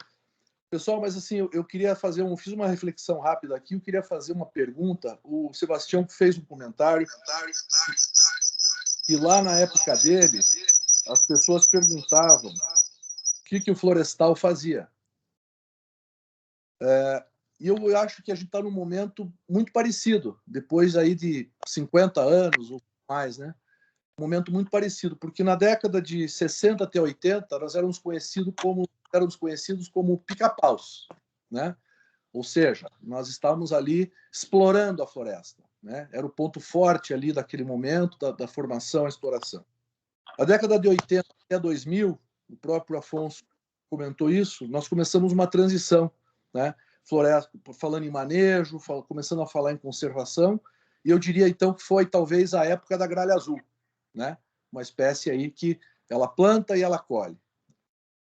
Pessoal, mas assim, eu queria fiz uma reflexão rápida aqui, eu queria fazer uma pergunta. O Sebastião fez um comentário que lá na época dele, as pessoas perguntavam o que o Florestal fazia. E eu acho que a gente está num momento muito parecido, depois aí de 50 anos ou mais, né? Um momento muito parecido, porque na década de 60 até 80, nós éramos conhecidos como pica-paus, né? Ou seja, nós estávamos ali explorando a floresta, né? Era o ponto forte ali daquele momento da formação e exploração. A década de 80 até 2000, o próprio Afonso comentou isso, nós começamos uma transição, né? Floresta, falando em manejo, começando a falar em conservação, e eu diria então que foi talvez a época da gralha azul, né? Uma espécie aí que ela planta e ela colhe.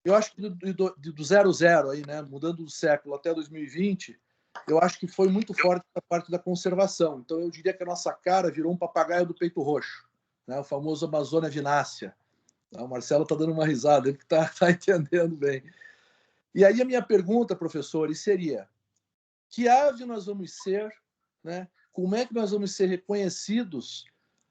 Eu acho que do 00 aí, né, mudando do século até 2020, eu acho que foi muito forte a parte da conservação. Então eu diria que a nossa cara virou um papagaio do peito roxo, né, o famoso Amazônia vinácea. O Marcelo está dando uma risada, ele está entendendo bem. E aí a minha pergunta, professores, seria: que ave nós vamos ser, né? Como é que nós vamos ser reconhecidos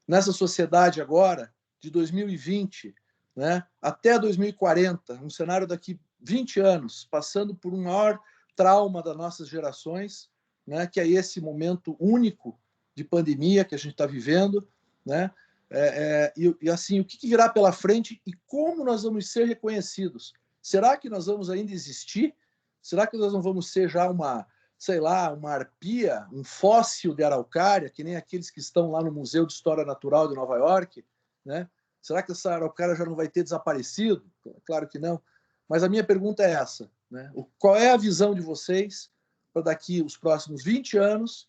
nessa sociedade agora, de 2020, né, até 2040, um cenário daqui 20 anos, passando por um maior trauma das nossas gerações, né, que é esse momento único de pandemia que a gente está vivendo, né, e assim, o que virá pela frente e como nós vamos ser reconhecidos? Será que nós vamos ainda existir? Será que nós não vamos ser já sei lá, uma arpia, um fóssil de araucária, que nem aqueles que estão lá no Museu de História Natural de Nova York, né? Será que essa araucária já não vai ter desaparecido? Claro que não. Mas a minha pergunta é essa, né? Qual é a visão de vocês para daqui os próximos 20 anos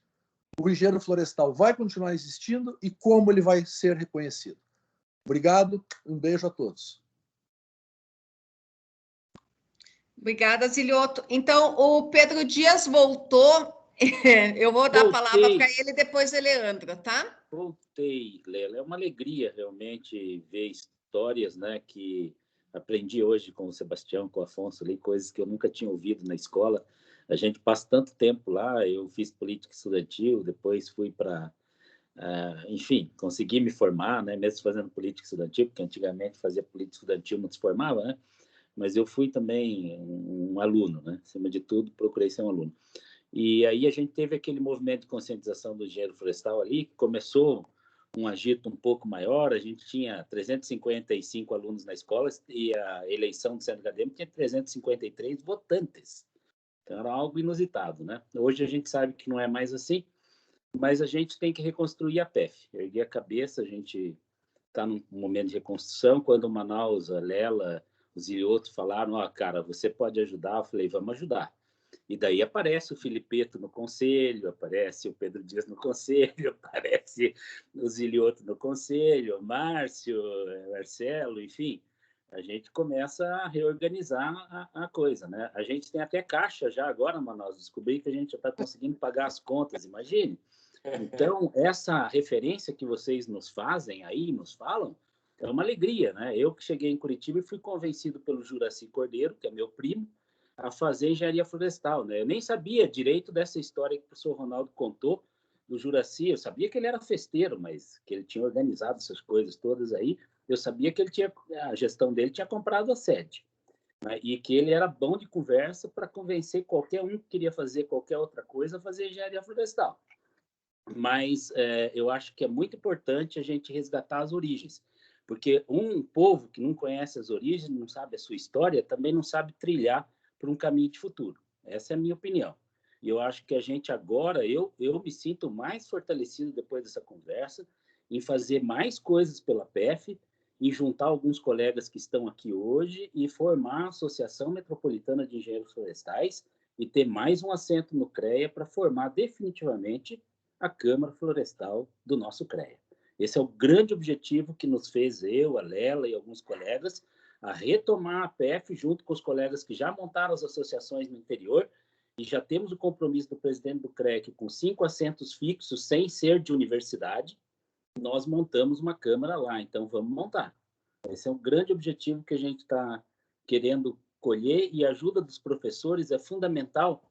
o engenheiro florestal vai continuar existindo e como ele vai ser reconhecido? Obrigado, um beijo a todos. Obrigada, Zilioto. Então, o Pedro Dias voltou. Eu vou dar a palavra para ele, depois o Leandro, tá? Voltei, Lela. É uma alegria realmente ver histórias, né, que aprendi hoje com o Sebastião, com o Afonso, ali, coisas que eu nunca tinha ouvido na escola. A gente passa tanto tempo lá, eu fiz política estudantil, depois fui para... enfim, consegui me formar, né, mesmo fazendo política estudantil, porque antigamente fazia política estudantil, não se formava, né? Mas eu fui também um aluno, né? Acima de tudo, procurei ser um aluno. E aí a gente teve aquele movimento de conscientização do engenheiro florestal ali, que começou um agito um pouco maior, a gente tinha 355 alunos na escola e a eleição do centro acadêmico tinha 353 votantes. Então era algo inusitado, né? Hoje a gente sabe que não é mais assim, mas a gente tem que reconstruir a PEF, erguer a cabeça, a gente está num momento de reconstrução. Quando o Manaus, a Lela, os Zilioto falaram, cara, você pode ajudar? Eu falei, vamos ajudar. E daí aparece o Filipeto no conselho, aparece o Pedro Dias no conselho, aparece o Zilioto no conselho, o Márcio, Marcelo, enfim. A gente começa a reorganizar a coisa, né? A gente tem até caixa já agora, Manaus. Descobri que a gente já está conseguindo pagar as contas, imagine. Então, essa referência que vocês nos fazem aí, nos falam, é uma alegria, né? Eu que cheguei em Curitiba e fui convencido pelo Juraci Cordeiro, que é meu primo, a fazer engenharia florestal, né? Eu nem sabia direito dessa história que o professor Ronaldo contou do Juraci. Eu sabia que ele era festeiro, mas que ele tinha organizado essas coisas todas aí. Eu sabia que a gestão dele tinha comprado a sede, né? E que ele era bom de conversa para convencer qualquer um que queria fazer qualquer outra coisa a fazer engenharia florestal. Mas eu acho que é muito importante a gente resgatar as origens, porque um povo que não conhece as origens, não sabe a sua história, também não sabe trilhar por um caminho de futuro. Essa é a minha opinião. E eu acho que a gente agora, eu me sinto mais fortalecido depois dessa conversa, em fazer mais coisas pela PEF, em juntar alguns colegas que estão aqui hoje e formar a Associação Metropolitana de Engenheiros Florestais e ter mais um assento no CREA para formar definitivamente a Câmara Florestal do nosso CREA. Esse é o grande objetivo que nos fez eu, a Lela e alguns colegas a retomar a PEF junto com os colegas que já montaram as associações no interior e já temos o compromisso do presidente do CREA que com 5 assentos fixos, sem ser de universidade, nós montamos uma Câmara lá. Então, vamos montar. Esse é um grande objetivo que a gente está querendo colher e a ajuda dos professores é fundamental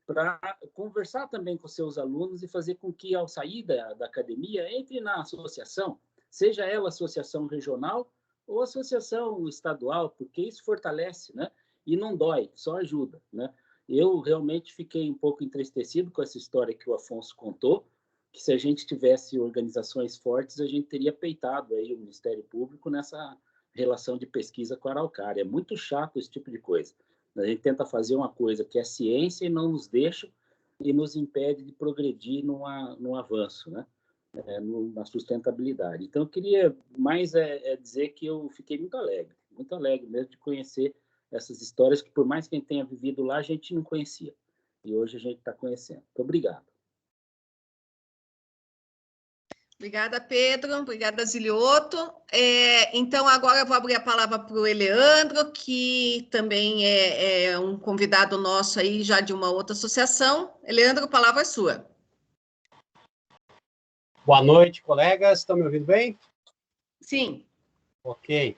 para conversar também com seus alunos e fazer com que, ao sair da academia, entre na associação, seja ela associação regional ou associação estadual, porque isso fortalece, né? E não dói, só ajuda, né? Eu realmente fiquei um pouco entristecido com essa história que o Afonso contou, que se a gente tivesse organizações fortes, a gente teria peitado aí o Ministério Público nessa relação de pesquisa com a araucária. É muito chato esse tipo de coisa. A gente tenta fazer uma coisa que é ciência e não nos deixa e nos impede de progredir no avanço, né? Na sustentabilidade. Então, eu queria mais dizer que eu fiquei muito alegre mesmo de conhecer essas histórias que, por mais que a gente tenha vivido lá, a gente não conhecia. E hoje a gente está conhecendo. Muito obrigado. Obrigada, Pedro. Obrigada, Zilioto. Então, agora eu vou abrir a palavra para o Eleandro, que também é um convidado nosso aí, já de uma outra associação. Eleandro, a palavra é sua. Boa noite, colegas. Estão me ouvindo bem? Sim. Ok.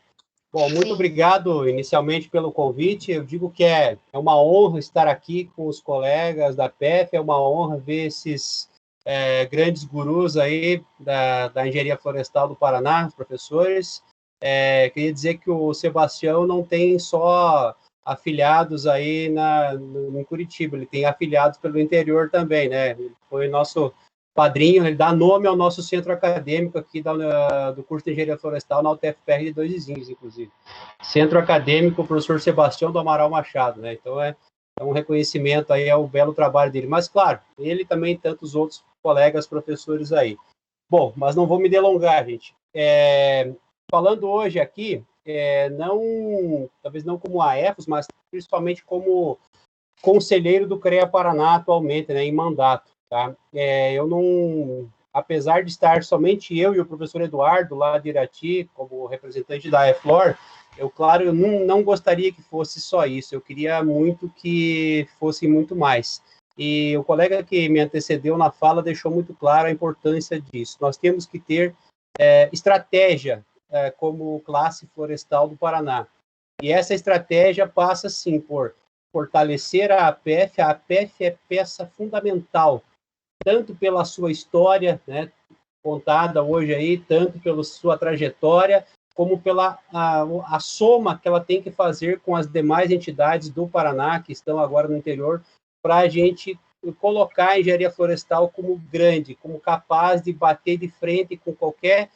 Bom, muito obrigado inicialmente pelo convite. Eu digo que é uma honra estar aqui com os colegas da PEF, é uma honra ver esses grandes gurus aí da Engenharia Florestal do Paraná, os professores. Queria dizer que o Sebastião não tem só afiliados aí em Curitiba, ele tem afiliados pelo interior também, né? Ele foi nosso padrinho, ele dá nome ao nosso centro acadêmico aqui do curso de Engenharia Florestal na UTFPR de Dois Vizinhos, inclusive. Centro Acadêmico Professor Sebastião do Amaral Machado, né? Então, Então, um reconhecimento aí ao belo trabalho dele. Mas, claro, ele também e tantos outros colegas professores aí. Bom, mas não vou me delongar, gente. Falando hoje aqui, talvez não como AEFOS, mas principalmente como conselheiro do CREA Paraná atualmente, né, em mandato. Tá? Eu não, apesar de estar somente eu e o professor Eduardo lá de Irati, como representante da EFLOR, eu não gostaria que fosse só isso, eu queria muito que fosse muito mais. E o colega que me antecedeu na fala deixou muito claro a importância disso. Nós temos que ter estratégia como classe florestal do Paraná. E essa estratégia passa, sim, por fortalecer a APF. A APF é peça fundamental, tanto pela sua história, né, contada hoje aí, tanto pela sua trajetória, como pela a soma que ela tem que fazer com as demais entidades do Paraná, que estão agora no interior, para a gente colocar a engenharia florestal como grande, como capaz de bater de frente com qualquer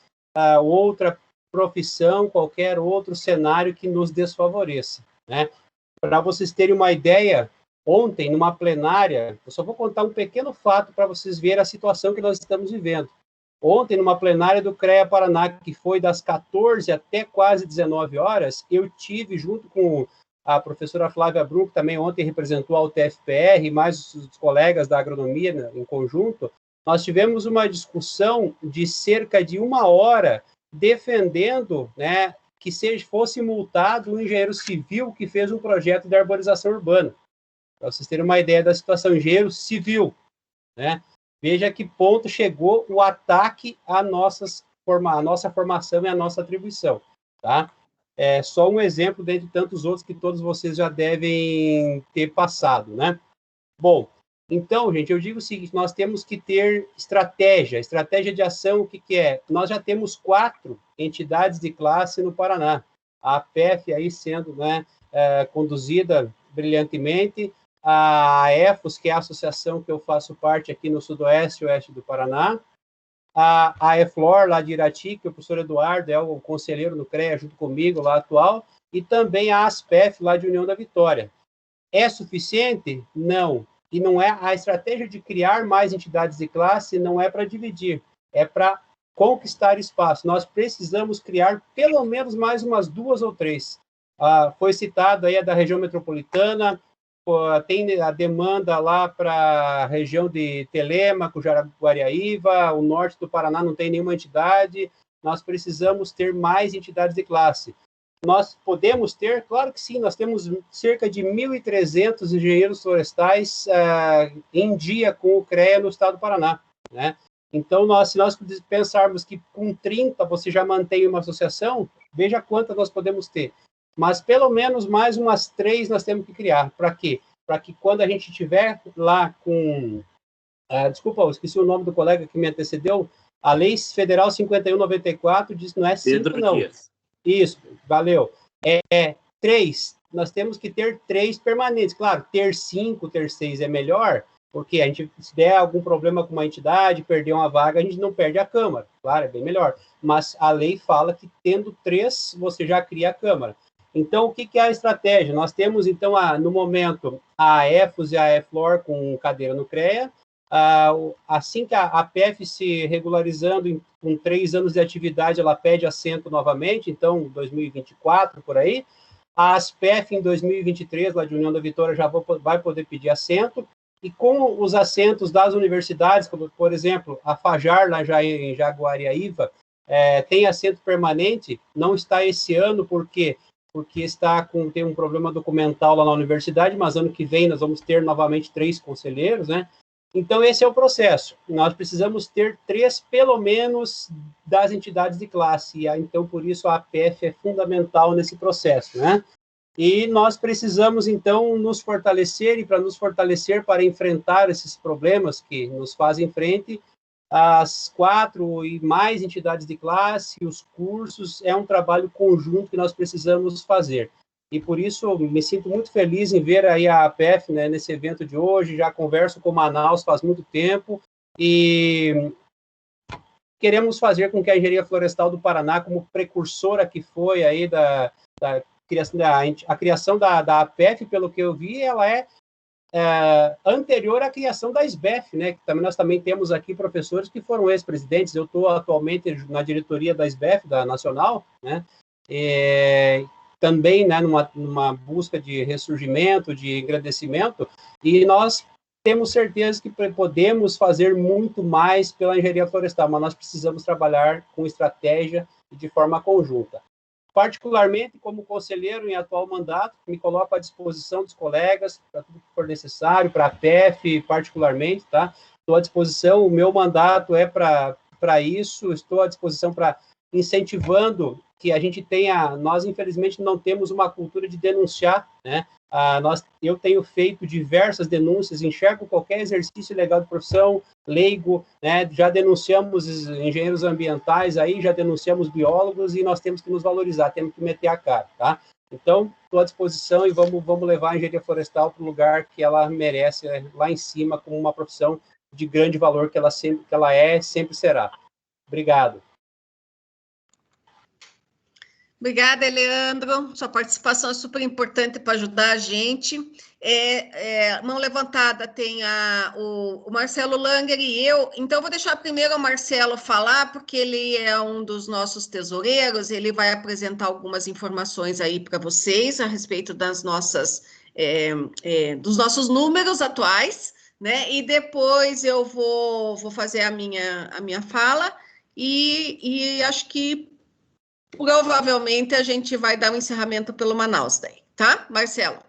outra profissão, qualquer outro cenário que nos desfavoreça, né? Para vocês terem uma ideia, ontem, numa plenária, eu só vou contar um pequeno fato para vocês verem a situação que nós estamos vivendo. Ontem, numa plenária do CREA Paraná, que foi das 14 até quase 19 horas, eu tive, junto com a professora Flávia Brum, que também ontem representou a UTFPR, e mais os colegas da agronomia, né, em conjunto, nós tivemos uma discussão de cerca de 1 hora defendendo, né, que fosse multado um engenheiro civil que fez um projeto de arborização urbana. Para vocês terem uma ideia da situação, engenheiro civil, né? Veja que ponto chegou o ataque à nossa formação e à nossa atribuição, tá? É só um exemplo dentre tantos outros que todos vocês já devem ter passado, né? Bom, então, gente, eu digo o seguinte, nós temos que ter estratégia de ação, o que é? Nós já temos 4 entidades de classe no Paraná, a APF aí sendo, né, conduzida brilhantemente, a EFOS, que é a associação que eu faço parte aqui no sudoeste e oeste do Paraná, a EFLOR, lá de Irati, que o professor Eduardo é o conselheiro no CREA, junto comigo, lá atual, e também a ASPEF, lá de União da Vitória. É suficiente? Não. E não é a estratégia de criar mais entidades de classe, não é para dividir, é para conquistar espaço. Nós precisamos criar pelo menos mais umas 2 ou 3. Foi citado aí a da região metropolitana, tem a demanda lá para a região de Telêmaco, Jaraguariaíva, o norte do Paraná não tem nenhuma entidade, nós precisamos ter mais entidades de classe. Nós podemos ter? Claro que sim, nós temos cerca de 1.300 engenheiros florestais em dia com o CREA no estado do Paraná, né? Então, se nós pensarmos que com 30 você já mantém uma associação, veja quantas nós podemos ter. Mas pelo menos mais umas 3 nós temos que criar. Para quê? Para que quando a gente estiver lá com... desculpa, eu esqueci o nome do colega que me antecedeu. A Lei Federal 5194 diz não é 5, não. Dias. Isso, valeu. 3, nós temos que ter 3 permanentes. Claro, ter 5, ter 6 é melhor, porque a gente, se der algum problema com uma entidade, perder uma vaga, a gente não perde a Câmara. Claro, é bem melhor. Mas a lei fala que tendo 3, você já cria a Câmara. Então, o que é a estratégia? Nós temos, então, no momento, a EFOS e a EFLOR com cadeira no CREA. Assim que a APF se regularizando com 3 anos de atividade, ela pede assento novamente, então, 2024, por aí. A ASPEF, em 2023, lá de União da Vitória, já vai poder pedir assento. E com os assentos das universidades, como, por exemplo, a FAJAR, lá já em Jaguariaíva, tem assento permanente, não está esse ano, porque tem um problema documental lá na universidade, mas ano que vem nós vamos ter novamente 3 conselheiros, né? Então, esse é o processo. Nós precisamos ter 3, pelo menos, das entidades de classe. E, então, por isso, a APF é fundamental nesse processo, né? E nós precisamos, então, nos fortalecer, e para nos fortalecer para enfrentar esses problemas que nos fazem frente, as 4 e mais entidades de classe, os cursos, é um trabalho conjunto que nós precisamos fazer. E por isso me sinto muito feliz em ver aí a APF, né, nesse evento de hoje, já converso com Manaus faz muito tempo, e queremos fazer com que a Engenharia Florestal do Paraná, como precursora que foi aí a criação da APF, pelo que eu vi, ela é anterior à criação da SBEF, né? Que nós também temos aqui professores que foram ex-presidentes. Eu estou atualmente na diretoria da SBEF, da Nacional, né? Também, né, numa busca de ressurgimento, de engrandecimento, e nós temos certeza que podemos fazer muito mais pela engenharia florestal, mas nós precisamos trabalhar com estratégia e de forma conjunta. Particularmente, como conselheiro em atual mandato, me coloco à disposição dos colegas para tudo que for necessário, para a PEF particularmente, tá? Estou à disposição, o meu mandato é para isso, estou à disposição para incentivando que a gente tenha, nós infelizmente não temos uma cultura de denunciar, né? Eu tenho feito diversas denúncias, enxergo qualquer exercício ilegal de profissão, leigo, né? Já denunciamos engenheiros ambientais, aí já denunciamos biólogos e nós temos que nos valorizar, temos que meter a cara, tá? Então, estou à disposição e vamos levar a engenharia florestal para o lugar que ela merece, lá em cima, como uma profissão de grande valor que ela sempre será. Obrigado. Obrigada, Leandro. Sua participação é super importante para ajudar a gente. Mão levantada tem o Marcelo Langer e eu. Então, eu vou deixar primeiro o Marcelo falar, porque ele é um dos nossos tesoureiros. Ele vai apresentar algumas informações aí para vocês a respeito das dos nossos números atuais, né? E depois eu vou fazer a minha fala e acho que provavelmente a gente vai dar um encerramento pelo Manaus daí, tá? Marcelo.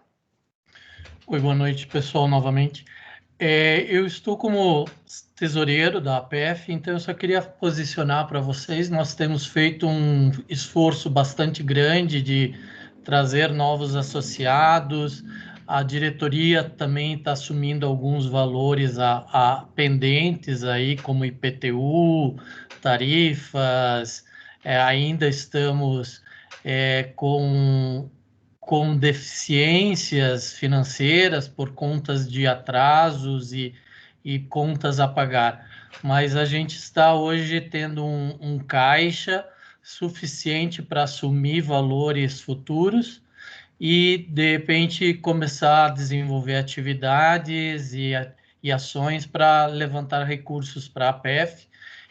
Oi, boa noite, pessoal, novamente. Eu estou como tesoureiro da APF, então eu só queria posicionar para vocês, nós temos feito um esforço bastante grande de trazer novos associados, a diretoria também está assumindo alguns valores pendentes aí, como IPTU, tarifas, ainda estamos com deficiências financeiras por contas de atrasos e contas a pagar. Mas a gente está hoje tendo um caixa suficiente para assumir valores futuros e, de repente, começar a desenvolver atividades e ações para levantar recursos para a APF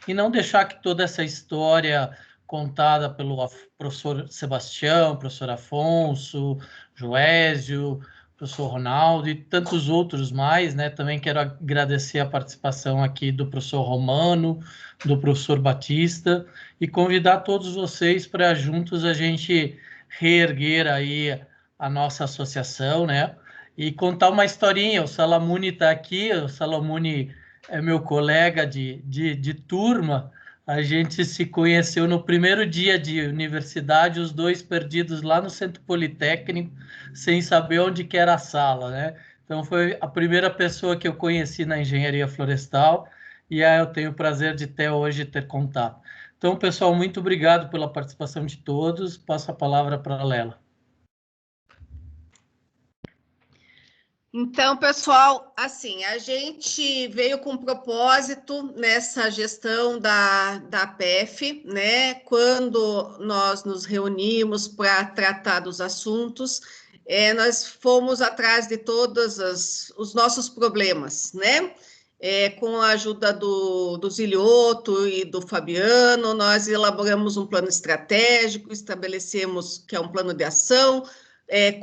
e não deixar que toda essa história contada pelo professor Sebastião, professor Afonso, Joésio, professor Ronaldo e tantos outros mais, né? Também quero agradecer a participação aqui do professor Romano, do professor Batista e convidar todos vocês para juntos a gente reerguer aí a nossa associação, né? E contar uma historinha. O Salamuni está aqui, o Salamuni é meu colega de turma. A gente se conheceu no primeiro dia de universidade, os dois perdidos lá no Centro Politécnico, sem saber onde que era a sala, né? Então, foi a primeira pessoa que eu conheci na engenharia florestal e eu tenho o prazer de até hoje ter contato. Então, pessoal, muito obrigado pela participação de todos. Passo a palavra para a Lela. Então, pessoal, assim, a gente veio com um propósito nessa gestão da APF, né? Quando nós nos reunimos para tratar dos assuntos, nós fomos atrás de todos os nossos problemas, né? Com a ajuda do Zilioto e do Fabiano, nós elaboramos um plano estratégico, estabelecemos que é um plano de ação,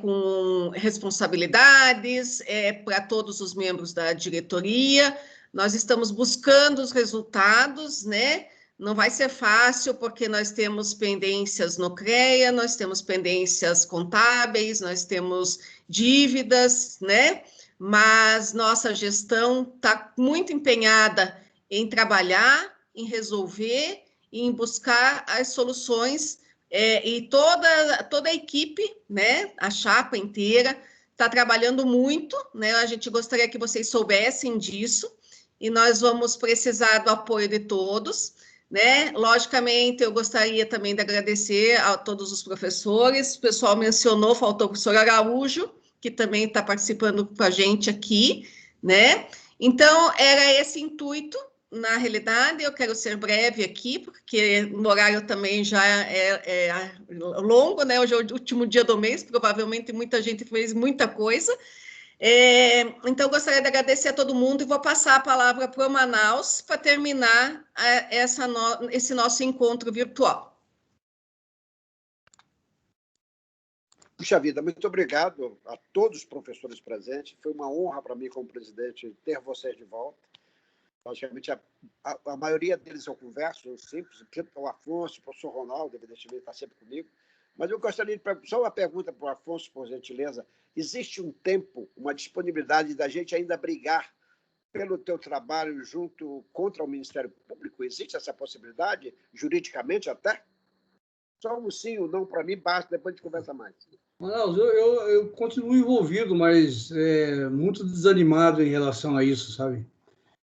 com responsabilidades para todos os membros da diretoria. Nós estamos buscando os resultados, né? Não vai ser fácil, porque nós temos pendências no CREA, nós temos pendências contábeis, nós temos dívidas, né? Mas nossa gestão está muito empenhada em trabalhar, em resolver, em buscar as soluções. E toda a equipe, né, a chapa inteira, está trabalhando muito, né? A gente gostaria que vocês soubessem disso, e nós vamos precisar do apoio de todos, né? Logicamente, eu gostaria também de agradecer a todos os professores. O pessoal mencionou, faltou o professor Araújo, que também está participando com a gente aqui, né? Então, era esse intuito. Na realidade, eu quero ser breve aqui, porque o horário também já é longo, né? Hoje é o último dia do mês, provavelmente muita gente fez muita coisa. Então, gostaria de agradecer a todo mundo e vou passar a palavra para o Manaus para terminar esse nosso encontro virtual. Puxa vida, muito obrigado a todos os professores presentes. Foi uma honra para mim, como presidente, ter vocês de volta. Logicamente, a maioria deles eu converso, simples, o Afonso, o professor Ronaldo, evidentemente, está sempre comigo. Mas eu gostaria de só uma pergunta para o Afonso, por gentileza. Existe um tempo, uma disponibilidade da gente ainda brigar pelo teu trabalho junto contra o Ministério Público? Existe essa possibilidade, juridicamente até? Só um sim ou não para mim basta, depois a gente conversa mais. Manaus, eu continuo envolvido, mas muito desanimado em relação a isso, sabe?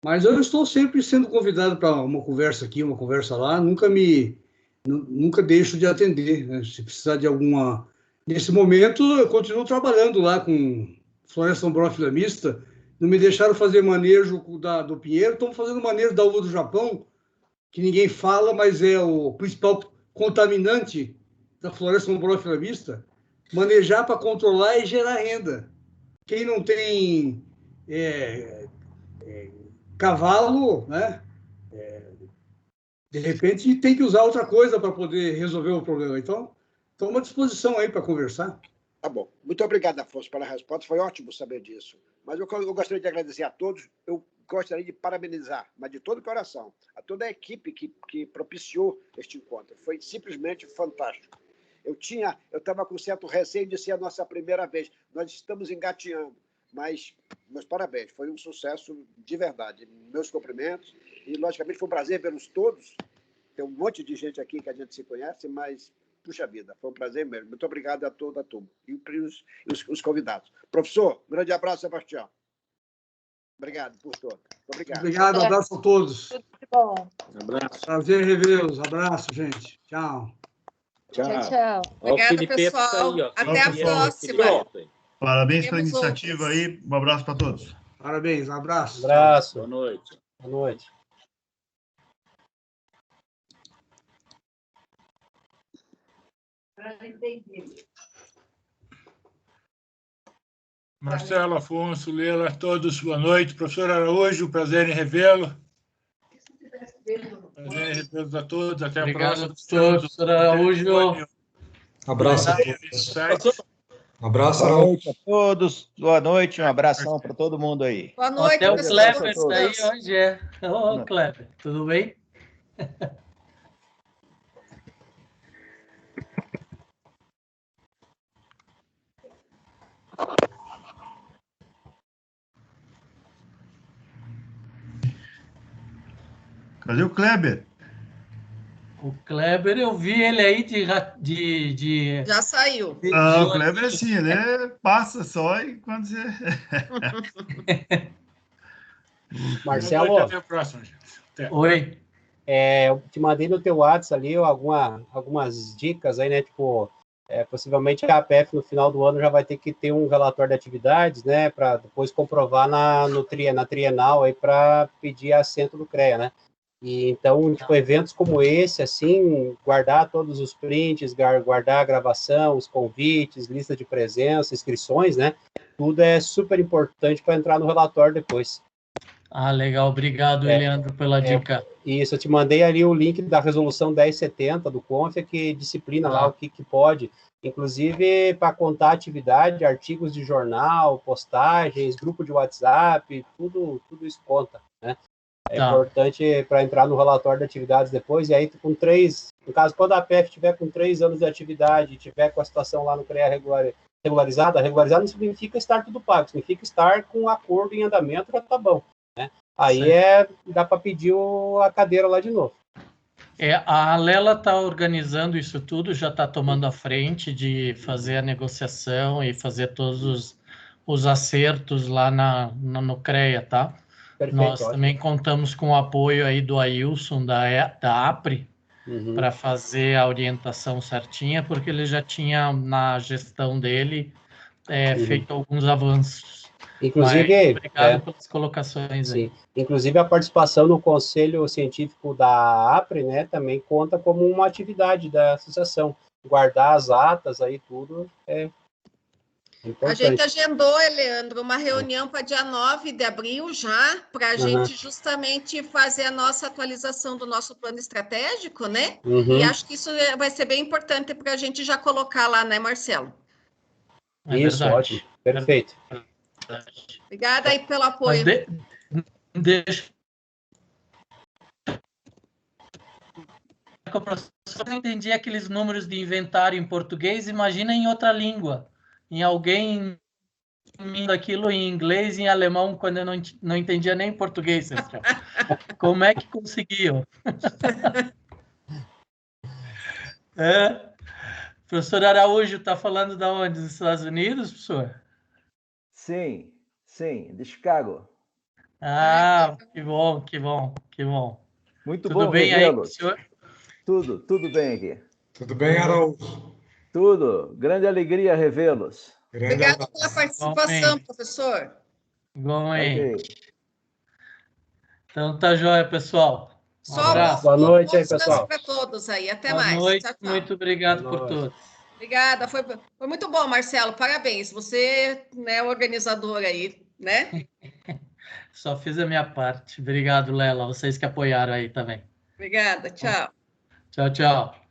Mas eu estou sempre sendo convidado para uma conversa aqui, uma conversa lá, nunca deixo de atender, né? Se precisar de alguma... Nesse momento, eu continuo trabalhando lá com Floresta Ombrófila Mista, não me deixaram fazer manejo do Pinheiro, estamos fazendo manejo da uva do Japão, que ninguém fala, mas é o principal contaminante da Floresta Ombrófila Mista. Manejar para controlar e gerar renda. Quem não tem cavalo, né? De repente tem que usar outra coisa para poder resolver o problema. Então, estou à disposição aí para conversar. Tá bom. Muito obrigado, Afonso, pela resposta. Foi ótimo saber disso. Mas eu gostaria de agradecer a todos. Eu gostaria de parabenizar, mas de todo o coração, a toda a equipe que propiciou este encontro. Foi simplesmente fantástico. Eu estava com certo receio de ser a nossa primeira vez. Nós estamos engateando, mas meus parabéns. Foi um sucesso de verdade. Meus cumprimentos. E, logicamente, foi um prazer vê-los todos. Tem um monte de gente aqui que a gente se conhece, mas, puxa vida, foi um prazer mesmo. Muito obrigado a toda a turma e os convidados. Professor, um grande abraço, Sebastião. Obrigado por tudo. Obrigado. Obrigado, abraço a todos. Tudo de bom. Abraço. Prazer revê-los. Abraço, gente. Tchau. Tchau. Obrigada, pessoal. Aí, até a próxima. Parabéns pela iniciativa aí. Um abraço para todos. Parabéns, abraço. Abraço. Boa noite. Boa noite. Marcelo, Afonso, Lela, todos, boa noite. Professor Araújo, prazer em revê-lo. Prazer em revê-los a todos. Até a próxima. Professor Araújo. Abraço. Abraço, Boa noite a todos. Boa noite, um abração para todo mundo aí. Boa noite, até o Kleber pessoal. está aí hoje. Ô, Kleber, tudo bem? Cadê o Kleber? O Kleber, eu vi ele aí de... Já saiu. O Kleber é assim, ele passa só e quando você... Marcelo. Até a próxima, gente. Até. Oi. Eu te mandei no teu WhatsApp ali algumas dicas aí, né? Tipo, possivelmente a APF no final do ano já vai ter que ter um relatório de atividades, né? Para depois comprovar na trienal aí para pedir assento do CREA, né? E então, tipo, eventos como esse, assim, guardar todos os prints, guardar a gravação, os convites, lista de presença, inscrições, né? Tudo é super importante para entrar no relatório depois. Ah, legal. Obrigado, Leandro, pela dica. Isso, eu te mandei ali o link da resolução 1070 do CONFIA, que disciplina lá o que pode, inclusive para contar atividade, artigos de jornal, postagens, grupo de WhatsApp, tudo isso conta, né? É importante para entrar no relatório de atividades depois, e aí com 3, no caso, quando a APF tiver com 3 anos de atividade, tiver com a situação lá no CREA regularizada não significa estar tudo pago, significa estar com acordo em andamento, já tá bom, né? Aí dá para pedir a cadeira lá de novo. A Lela está organizando isso tudo, já está tomando a frente de fazer a negociação e fazer todos os acertos lá no CREA, tá? Perfeito, Nós ótimo. também contamos com o apoio aí do Ailson, da APRE, para fazer a orientação certinha, porque ele já tinha, na gestão dele, feito alguns avanços. Inclusive, mas, obrigado pelas colocações aí. Inclusive, a participação no Conselho Científico da APRE, né, também conta como uma atividade da associação. Guardar as atas aí, tudo A gente agendou, Leandro, uma reunião para dia 9 de abril já, para a gente justamente fazer a nossa atualização do nosso plano estratégico, né? E acho que isso vai ser bem importante para a gente já colocar lá, né, Marcelo? Isso, ótimo. Perfeito. Obrigada aí pelo apoio. Deixa eu não entendi aqueles números de inventário em português, imagina em outra língua. Em alguém indo aquilo em inglês e em alemão, quando eu não entendia nem português. Como é que conseguiu? Professor Araújo, está falando de onde? Dos Estados Unidos, professor? Sim, de Chicago. Ah, que bom, que bom, que bom. Muito tudo bom bem aí, senhor? Tudo bem aqui. Tudo bem, Araújo? Tudo. Grande alegria revê-los. Obrigada pela participação, professor. Igualmente. Okay. Então tá joia, pessoal. Um abraço. Boa noite aí, pessoal. Para todos aí. Até Boa mais. Noite. Tchau, tchau. Muito obrigado por tudo. Obrigada. Foi muito bom, Marcelo. Parabéns. Você é o organizador aí, né? Só fiz a minha parte. Obrigado, Lela. Vocês que apoiaram aí também. Obrigada. Tchau. Tchau, tchau.